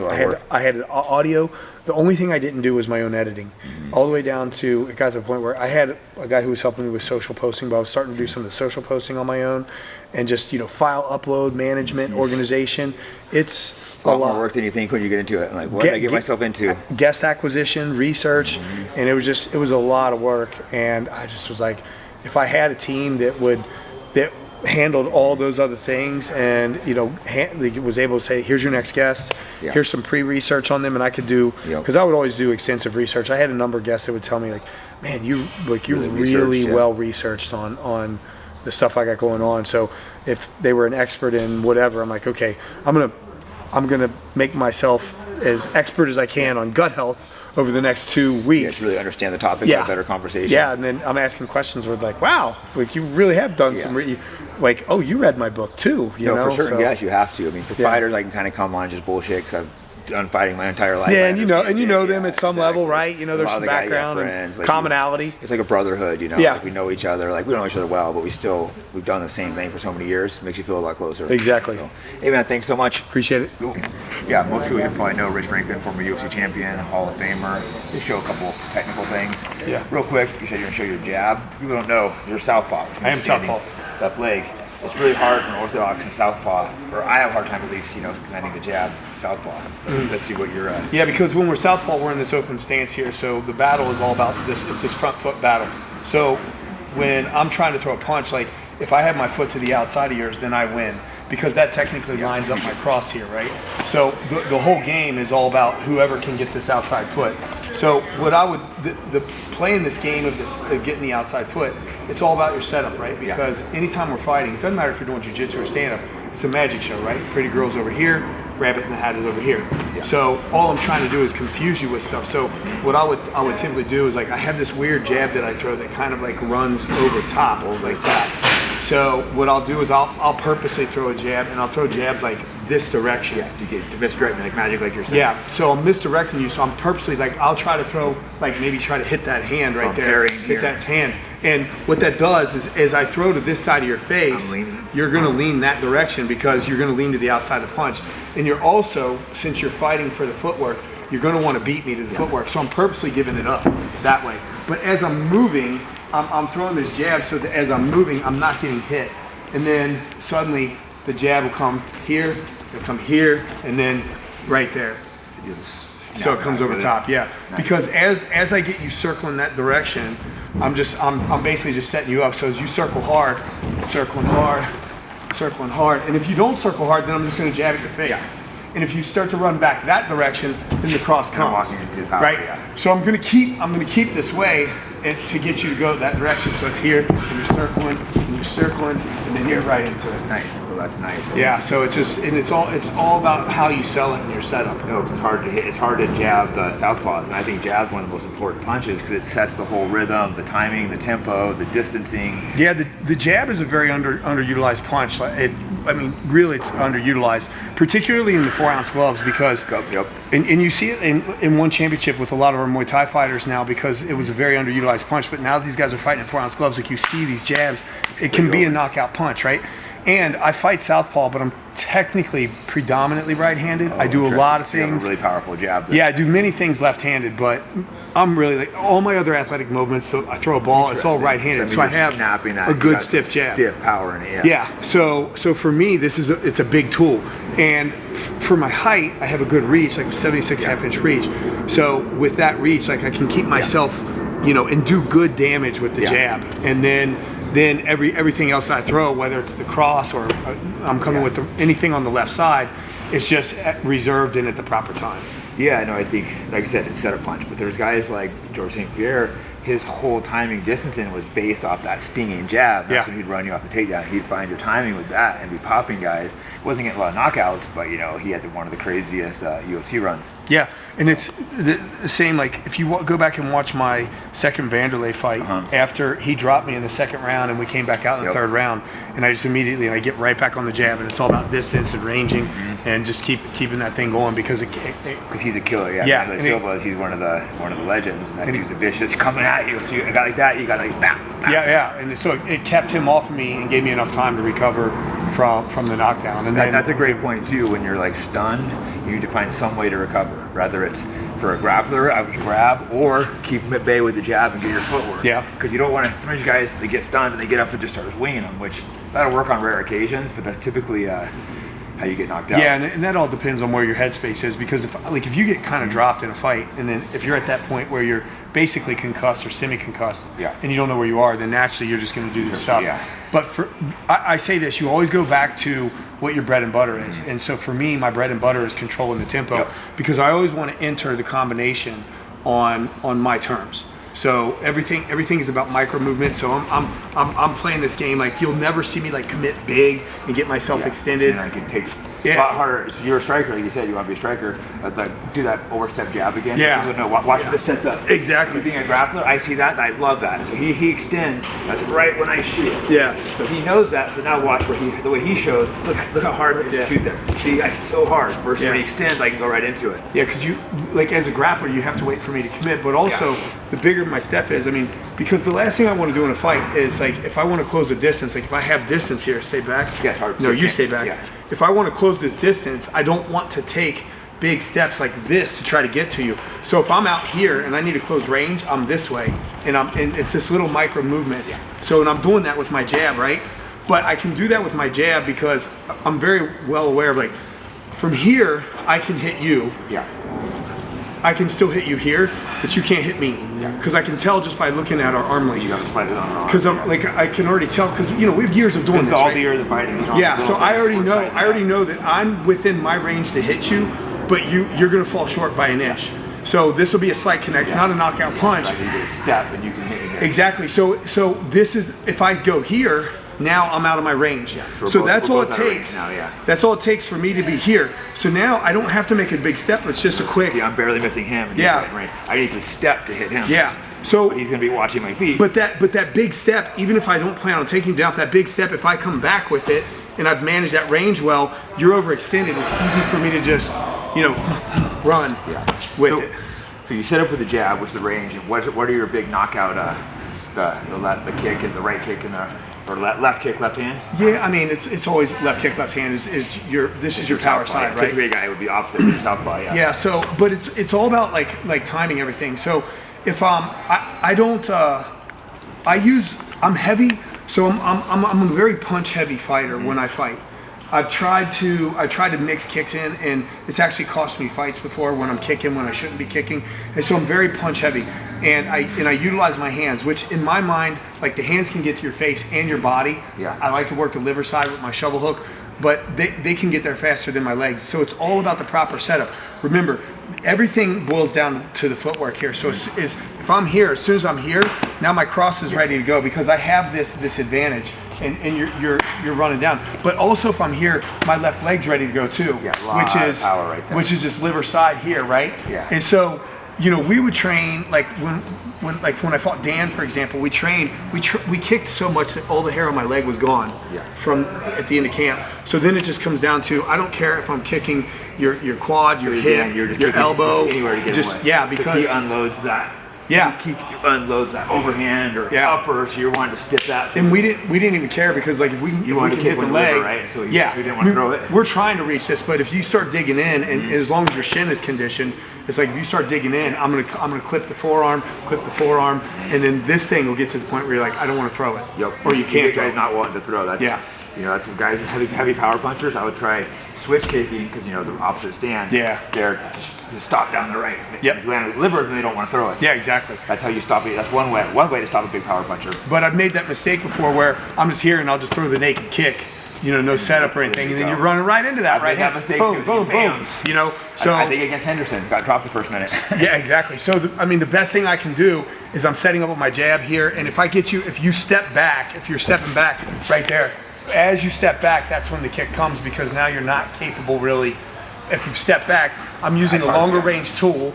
I had audio. The only thing I didn't do was my own editing. All the way down to, it got to the point where I had a guy who was helping me with social posting, but I was starting to do some of the social posting on my own, and just, file upload, management, organization. It's a lot more work than you think when you get into it. Like, what did I get myself into? Guest acquisition, research, and it was a lot of work. And I just was like, if I had a team that handled all those other things, and was able to say, here's your next guest, here's some pre-research on them, and I could do, because I would always do extensive research. I had a number of guests that would tell me, like, man, you're really well researched on the stuff I got going on. So if they were an expert in whatever, I'm like, okay, I'm gonna make myself as expert as I can on gut health over the next 2 weeks. To really understand the topic, have a better conversation. Yeah, and then I'm asking questions where like, wow, like you really have done some, like, oh, you read my book too, you know? For certain guys, you have to. I mean, for fighters, I can kind of come on just bullshit because I've done fighting my entire life. Yeah, and you know them at some level, right? There's some background and commonality. It's like a brotherhood, Yeah. Like we know each other. Like we don't know each other well, but we've done the same thing for so many years. It makes you feel a lot closer. Exactly. So, hey man, thanks so much. Appreciate it. Yeah, most people here probably know Rich Franklin, former UFC champion, Hall of Famer. Just show a couple technical things. Yeah. Real quick, you said you're gonna show your jab. People don't know you're southpaw. I am southpaw. Left leg. It's really hard for an orthodox and southpaw, or I have a hard time at least, landing the jab southpaw. Let's see what you're at. Yeah, because when we're southpaw, we're in this open stance here. So the battle is all about this. It's this front foot battle. So when I'm trying to throw a punch, like if I have my foot to the outside of yours, then I win, because that technically lines up my cross here, right? So the whole game is all about whoever can get this outside foot. So what I would, the playing this game of this getting the outside foot, it's all about your setup, right? Because anytime we're fighting, it doesn't matter if you're doing jiu-jitsu or stand-up, it's a magic show, right? Pretty girl's over here, rabbit in the hat is over here. Yeah. So all I'm trying to do is confuse you with stuff. So what I would typically do is, like, I have this weird jab that I throw that kind of like runs over top, like that. So what I'll do is I'll purposely throw a jab, and I'll throw jabs like this direction. Yeah, to misdirect me, like magic, like you're saying. Yeah, so I'm misdirecting you, so I'm purposely, like, I'll try to throw, like, maybe try to hit that hand right there, hit that hand. And what that does is, as I throw to this side of your face, you're gonna lean that direction, because you're gonna lean to the outside of the punch. And you're also, since you're fighting for the footwork, you're gonna wanna beat me to the footwork. So I'm purposely giving it up that way. But as I'm moving, I'm throwing this jab so that as I'm moving, I'm not getting hit. And then suddenly the jab will come here, it'll come here, and then right there. So it comes over top, yeah. Because as I get you circling that direction, I'm basically just setting you up. So as you circling hard, and if you don't circle hard, then I'm just gonna jab at your face. Yeah. And if you start to run back that direction, then the cross comes, right? Yeah. So I'm gonna keep this way to get you to go that direction. So it's here, and you're circling, and then you're right into it. Nice. Well, that's nice. Yeah. So it's all about how you sell it in your setup. No, because it's hard to hit. It's hard to jab the southpaws, and I think jab's one of the most important punches because it sets the whole rhythm, the timing, the tempo, the distancing. Yeah, the jab is a very underutilized punch. Really, it's underutilized, particularly in the 4-ounce gloves, because and you see it in one championship with a lot of our Muay Thai fighters now, because it was a very underutilized punch. But now these guys are fighting in 4-ounce gloves, like you see these jabs, it can be a knockout punch, right? And I fight southpaw, but I'm technically predominantly right-handed. I do a lot of things. You have a really powerful jab. Yeah, I do many things left-handed, but I'm really, like, all my other athletic movements, so I throw a ball, it's all right-handed. So I have a good stiff jab. Stiff power in it. Yeah. So for me, it's a big tool. And for my height, I have a good reach, like a 76.5-inch reach. So with that reach, like, I can keep myself, and do good damage with the jab. And then everything else I throw, whether it's the cross or I'm coming with anything on the left side, it's just reserved in at the proper time. Yeah, no, I think, like I said, it's a setup punch. But there's guys like George St. Pierre, his whole timing distancing was based off that stinging jab. That's when he'd run you off the takedown. He'd find your timing with that and be popping guys. Wasn't getting a lot of knockouts, but he had one of the craziest UFC runs. Yeah, and it's the same. Like, if you go back and watch my second Vanderlei fight, after he dropped me in the second round, and we came back out in the third round, and I just immediately I get right back on the jab, and it's all about distance and ranging, and just keeping that thing going, because he's a killer. Yeah. Silva, he's one of the legends, and that dude's a vicious coming at you. So you got like that, you got like that. Yeah, and so it kept him off of me and gave me enough time to recover from the knockdown. And that's a great point too. When you're like stunned, you need to find some way to recover. Rather it's for a grappler, I would grab or keep them at bay with the jab and get your footwork. Yeah. Because you don't want to, sometimes guys, they get stunned and they get up and just start winging them, which that'll work on rare occasions, but that's typically how you get knocked out. Yeah, and that all depends on where your headspace is, because if you get kind of dropped in a fight, and then if you're at that point where you're basically concussed or semi-concussed, and you don't know where you are, then naturally you're just going to do this stuff. Yeah. But I say this, you always go back to what your bread and butter is. And so for me, my bread and butter is controlling the tempo, because I always want to enter the combination on my terms. So everything is about micro movement. So I'm playing this game like you'll never see me like commit big and get myself extended. And I can take a lot harder. If you're a striker, like you said, you want to be a striker. Like do that overstep jab again. Yeah. No, watch this sets up. Exactly. Being a grappler, I see that. And I love that. So he extends. That's right when I shoot. Yeah. So he knows that. So now watch the way he shows. Look how hard I can shoot there. See, it's so hard. Versus when he extends, I can go right into it. Yeah, because you like as a grappler, you have to wait for me to commit. But also, the bigger my step is, I mean, because the last thing I want to do in a fight is like if I want to close a distance, like if I have distance here, stay back. Yeah, it's hard. No, you stay back. Yeah. If I want to close this distance, I don't want to take big steps like this to try to get to you. So if I'm out here and I need to close range, I'm this way, and it's this little micro movements. Yeah. So and I'm doing that with my jab, right? But I can do that with my jab because I'm very well aware of like from here I can hit you. Yeah. I can still hit you here, but you can't hit me because I can tell just by looking at our arm lengths. You got to slide it on our arm. Because I'm like I can already tell because we have years of doing this. All right? the years of fighting. Yeah, so I already know. I already know that I'm within my range to hit you, but you're gonna fall short by an inch. So this will be a slight connect, not a knockout punch. Like you get a step and you can hit me here. Exactly. So this is if I go here. Now I'm out of my range. So that's all it takes. That's all it takes for me to be here. So now I don't have to make a big step. It's just a quick. See, I'm barely missing him. And I need to step to hit him. Yeah. So but he's gonna be watching my feet. But that big step, even if I don't plan on taking you down, that big step, if I come back with it and I've managed that range well, you're overextended. It's easy for me to just, run with it. So you set up with the jab, what's the range, and what are your big knockout? The kick and the right kick and the. Or left kick, left hand? Yeah, I mean it's always left kick, left hand is your power side, right? Typically a guy would be opposite of your southpaw, yeah. Yeah, so but it's all about like timing everything. So if I'm heavy, so I'm a very punch heavy fighter when I fight. I've tried to mix kicks in, and it's actually cost me fights before when I'm kicking when I shouldn't be kicking. And so I'm very punch heavy, and I utilize my hands, which in my mind, like the hands can get to your face and your body. Yeah. I like to work the liver side with my shovel hook, but they can get there faster than my legs. So it's all about the proper setup. Remember, everything boils down to the footwork here. So if I'm here, as soon as I'm here, now my cross is ready to go because I have this advantage. And you're running down, but also if I'm here, my left leg's ready to go too, which is just liver side here, right? Yeah. And so, we would train like when I fought Dan, for example, we kicked so much that all the hair on my leg was gone from at the end of camp. So then it just comes down to I don't care if I'm kicking your quad, your hip, your elbow, anywhere to get away. because he unloads that. Yeah, he unloads that overhand or upper, so you're wanting to stiff that. So and we didn't even care because like if we can hit the leg, right? So we didn't want to throw it. We're trying to reach this, but if you start digging in, and as long as your shin is conditioned, it's like if you start digging in, I'm gonna clip the forearm, and then this thing will get to the point where you're like, I don't want to throw it. Yep. Or you can't. Guys not wanting to throw. That's that's what guys heavy power punchers. I would try switch kicking because the opposite stance. Yeah. They're to stop down the right. Yep. If you land with liver, then they don't want to throw it. Yeah, exactly. That's how you stop it. That's one way to stop a big power puncher. But I've made that mistake before where I'm just here and I'll just throw the naked kick. No setup or anything, and then you're running right into that. Right, that mistake boom, too. boom, boom. So I think against Henderson, got dropped the first minute. Yeah, exactly. So the best thing I can do is I'm setting up with my jab here, and if you're stepping back right there, as you step back, that's when the kick comes because now you're not capable really. If you step back, I'm using a longer range tool.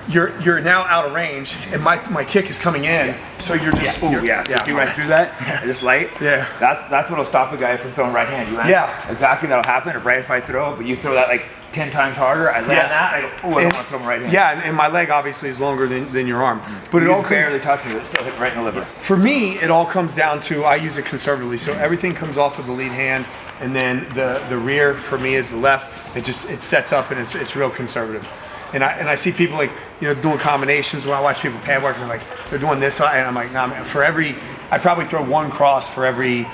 You're now out of range, and my kick is coming in. So you're just So if you went through that, just light. Yeah. That's what'll stop a guy from throwing right hand. You land, exactly that'll happen. Right if I throw, but you throw that like 10 times harder. I land that. I go, I don't want to throw my right hand. Yeah, and my leg obviously is longer than your arm, but it all barely touch me. It's still hit right in the liver. For me, it all comes down to I use it conservatively. So everything comes off of the lead hand, and then the rear for me is the left. It sets up and it's real conservative. And I see people like, doing combinations. When I watch people pad work, and they're doing this, and I'm like, nah, man, I probably throw one cross for every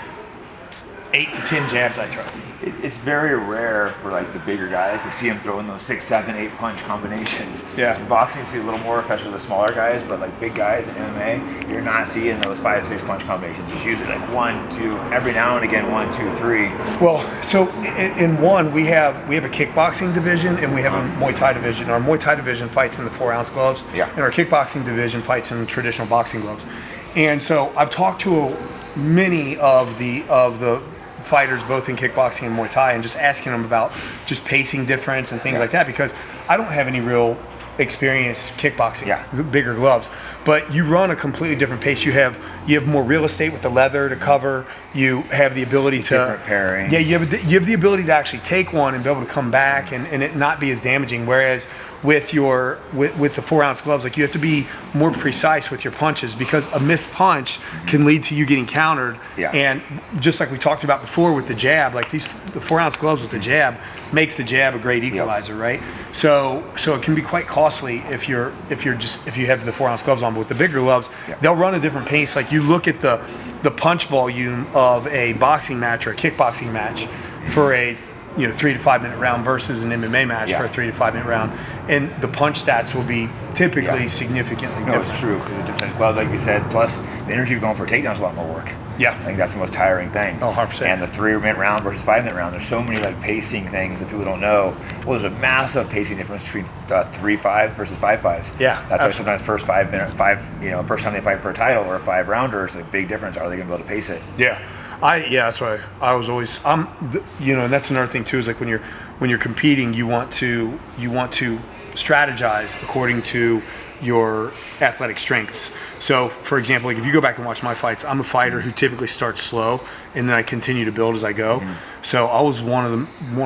8 to 10 jabs I throw. It's very rare for like the bigger guys to see them throwing those 6, 7, 8 punch combinations. Yeah. In boxing, you see a little more, especially the smaller guys, but like big guys in MMA, you're not seeing those 5, 6 punch combinations. It's usually like 1, 2, every now and again 1, 2, 3. Well, so in one we have a kickboxing division and we have a Muay Thai division. Our Muay Thai division fights in the 4-ounce gloves, Yeah. and our kickboxing division fights in traditional boxing gloves. And so I've talked to many of the fighters both in kickboxing and Muay Thai and just asking them about just pacing difference and things like that, because I don't have any real experience kickboxing, the bigger gloves, but you run a completely different pace. You have more real estate with the leather to cover. You have the ability to different pairing. Yeah, you have the ability to actually take one and be able to come back and it not be as damaging. Whereas with the 4-ounce gloves, like you have to be more precise with your punches, because a missed punch can lead to you getting countered. Yeah. And just like we talked about before with the jab, like the 4-ounce gloves with the jab makes the jab a great equalizer, right? So it can be quite costly if you have the 4-ounce gloves on. But with the bigger gloves, they'll run a different pace. Like you look at the punch volume of a boxing match or a kickboxing match for a 3 to 5 minute round versus an MMA match for a 3 to 5 minute round, and the punch stats will be typically significantly different. It's true, because it depends. Well, like you said, plus the energy of going for a takedown is a lot more work. Yeah. I think that's the most tiring thing. Oh, 100%. And the 3-minute round versus 5-minute round, there's so many like pacing things that people don't know. Well, there's a massive pacing difference between 3-5 versus 5-5s. Yeah, That's why sometimes first time they fight for a title or a 5-rounder, it's a big difference. Are they going to be able to pace it? Yeah. That's why I was always, and that's another thing too, is like when you're competing, you want to strategize according to your athletic strengths. So for example, like if you go back and watch my fights, I'm a fighter who typically starts slow and then I continue to build as I go. So I was one of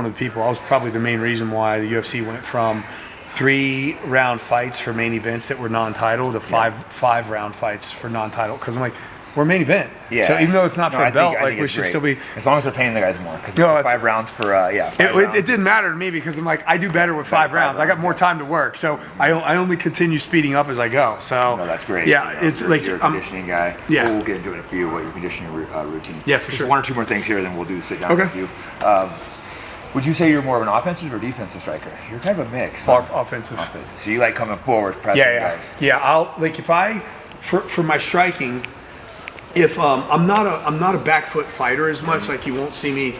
the people, I was probably the main reason why the UFC went from 3-round fights for main events that were non-title to 5-round fights for non-title. Because I'm like, we're main event. Yeah. So even though it's not for a belt, like we should still be. As long as they're paying the guys more, because 5 rounds for It didn't matter to me, because I'm like, I do better with 5 rounds. I got more time to work, so I only continue speeding up as I go. So no, that's great. Yeah, it's like you're a conditioning guy. Yeah. We'll get into it in a few. What your conditioning routine? Yeah, for Just sure. 1 or 2 more things here, then we'll do the sit down review. Would you say you're more of an offensive or defensive striker? You're kind of a mix. Offensive. So you like coming forward, pressing guys. Yeah. I'll like for my striking. If I'm not a back foot fighter as much, like you won't see me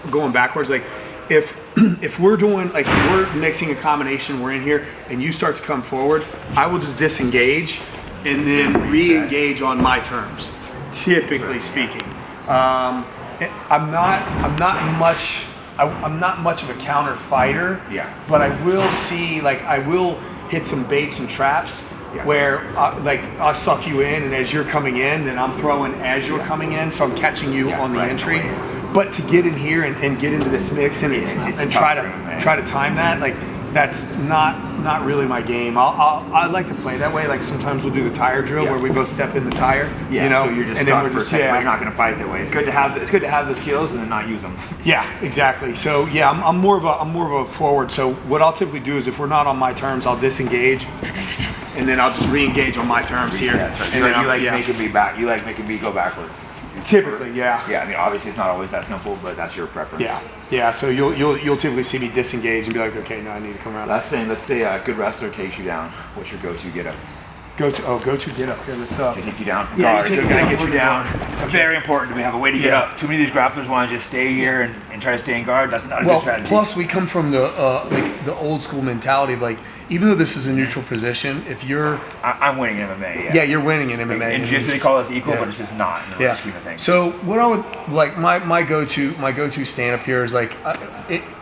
going backwards. Like if we're doing, like if we're mixing a combination, we're in here, and you start to come forward, I will just disengage and then re-engage on my terms. Typically speaking, I'm not much of a counter fighter. Yeah. But I will hit some baits and traps. Where I'll suck you in, and as you're coming in, then I'm throwing as you're coming in, so I'm catching you on the entry. But to get in here and get into this mix and try to time that, like that's not really my game. I like to play that way. Like sometimes we'll do the tire drill where we both step in the tire. So you're just you're not going to fight that way. It's good to have the skills and then not use them. Yeah, exactly. So I'm more of a forward. So what I'll typically do is if we're not on my terms, I'll disengage. And then I'll just re-engage on my terms here. Yeah, right. And you like making me back. You like making me go backwards. Typically, yeah. Yeah, I mean, obviously it's not always that simple, but that's your preference. Yeah. So you'll typically see me disengage and be like, okay, no, I need to come around. Let's say a good wrestler takes you down. What's your go-to get up? Go to get up. Here, let's to take you down from guard. They're gonna get you down. It's very important to have a way to get up. Too many of these grapplers want to just stay here and try to stay in guard. That's not a good strategy. Plus we come from the old school mentality of like, even though this is a neutral position, if you're... I'm winning in MMA, Yeah, you're winning in MMA. And just they call us equal, but it's just not in the scheme of things. So what I would, like, my go-to stand-up here is, like,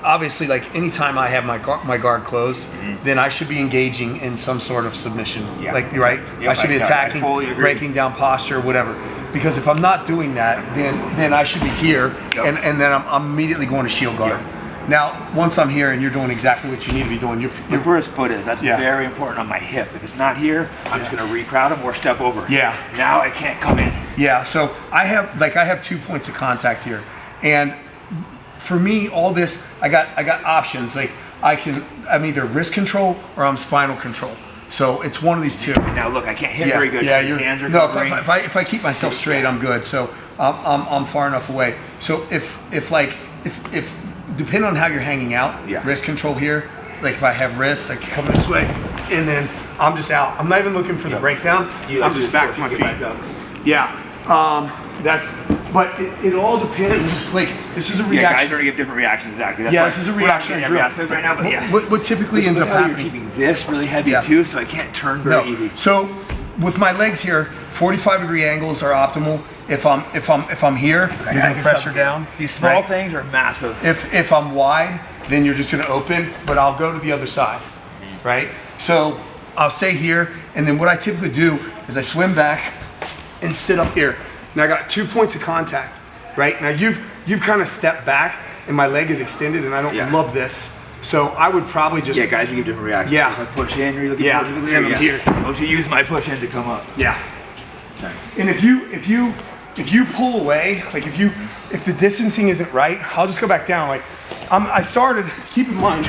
obviously, like, anytime I have my guard closed, then I should be engaging in some sort of submission. Right? Yep, I should be attacking, breaking down posture, whatever. Because if I'm not doing that, then I should be here, and then I'm immediately going to shield guard. Yep. Now, once I'm here and you're doing exactly what you need to be doing, you're where his foot is. That's very important on my hip. If it's not here, I'm just going to re-crowd him or step over. Yeah. Now I can't come in. Yeah. So I have 2 points of contact here, and for me, all this I got options. Like I'm either wrist control or I'm spinal control. So it's one of these two. Now look, I can't hit very good. Yeah, your hands are no. covering. If I keep myself straight, I'm good. So I'm far enough away. So if depending on how you're hanging out, wrist control here. Like if I have wrists, I can come this way, and then I'm just out. I'm not even looking for the breakdown. I'm just back to my feet. Yeah. But it all depends. Like this is a reaction. Yeah, guys are gonna give different reactions exactly. That's this is a reaction drill right now. But what typically ends up happening? You're keeping this really heavy too, so I can't turn very easy. So with my legs here, 45-degree angles are optimal. If I'm here, you're gonna pressure down. These small things are massive. If I'm wide, then you're just gonna open, but I'll go to the other side, right? So I'll stay here, and then what I typically do is I swim back and sit up here. Now I got 2 points of contact, right? Now you've kind of stepped back, and my leg is extended, and I don't love this. So I would probably just guys, you give different reactions. Yeah. If I push in, you're looking and I'm here. I'll use my push in to come up. Yeah. Nice. And if you pull away, like if the distancing isn't right, I'll just go back down. Like I started. Keep in mind,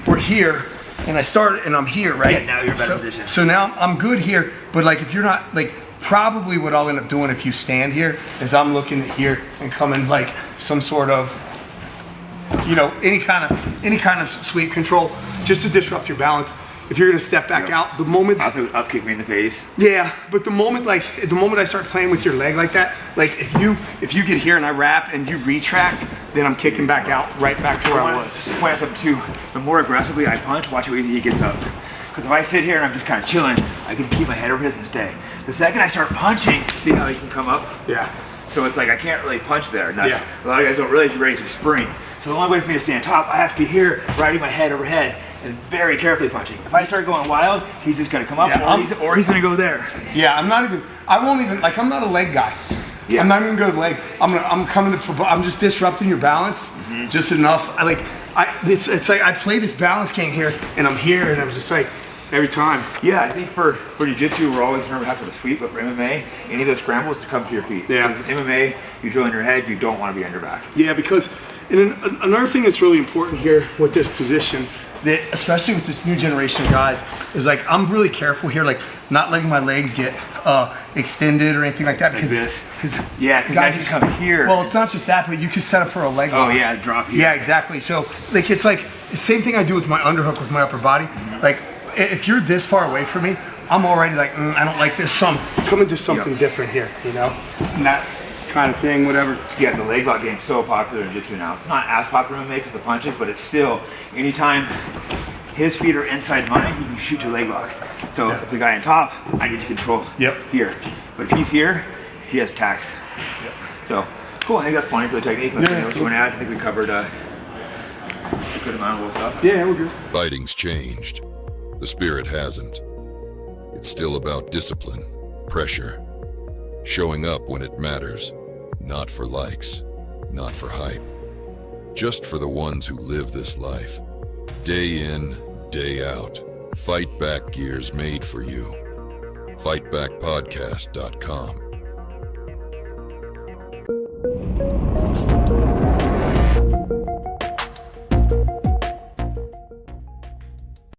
we're here, and I started, and I'm here, right? Yeah. Now you're in better position. So now I'm good here, but like if you're not like. Probably what I'll end up doing if you stand here is I'm looking at here and coming like some sort of, any kind of sweep control just to disrupt your balance. If you're gonna step back out, the moment also up kick me in the face. Yeah, but the moment I start playing with your leg like that, like if you get here and I wrap and you retract, then I'm kicking back out right back to where I was. Just to point out something too. The more aggressively I punch, watch how easy he gets up. Because if I sit here and I'm just kind of chilling, I can keep my head over his and stay. The second I start punching, see how he can come up? Yeah. So it's like I can't really punch there. And that's, a lot of guys don't realize you're ready to spring. So the only way for me to stay on top, I have to be here, riding my head overhead, and very carefully punching. If I start going wild, he's just gonna come up, or he's gonna go there. Yeah, I'm not a leg guy. Yeah. I'm not even gonna go to the leg. I'm just disrupting your balance just enough. It's like I play this balance game here, and I'm here, and I'm just like, every time. Yeah, I think for jiu-jitsu, we're always remember after the sweep, but for MMA, you need those scrambles to come to your feet. Yeah. Because MMA, you drill in your head, you don't want to be on your back. Yeah, because another thing that's really important here with this position, that especially with this new generation of guys, is like I'm really careful here, like not letting my legs get extended or anything like that. Because guys just come here. Well, it's not just that, but you can set up for a leg lock. Oh yeah, drop here. Yeah, exactly. So like it's like the same thing I do with my underhook with my upper body. Like if you're this far away from me, I'm already like, I don't like this. So I'm coming to something different here, and that kind of thing, whatever. Yeah, the leg lock game's so popular in jiu-jitsu now. It's not as popular in MMA because of the punches, but it's still, anytime his feet are inside mine, he can shoot your leg lock. So if the guy on top, I need to control here. But if he's here, he has tacks. So cool, I think that's plenty for the technique. Let's see what you want to add. I think we covered a good amount of little stuff. Yeah, we're good. Fighting's changed. The spirit hasn't. It's still about discipline, pressure, showing up when it matters, not for likes, not for hype, just for the ones who live this life. Day in, day out, Fight Back gear's made for you. Fightbackpodcast.com.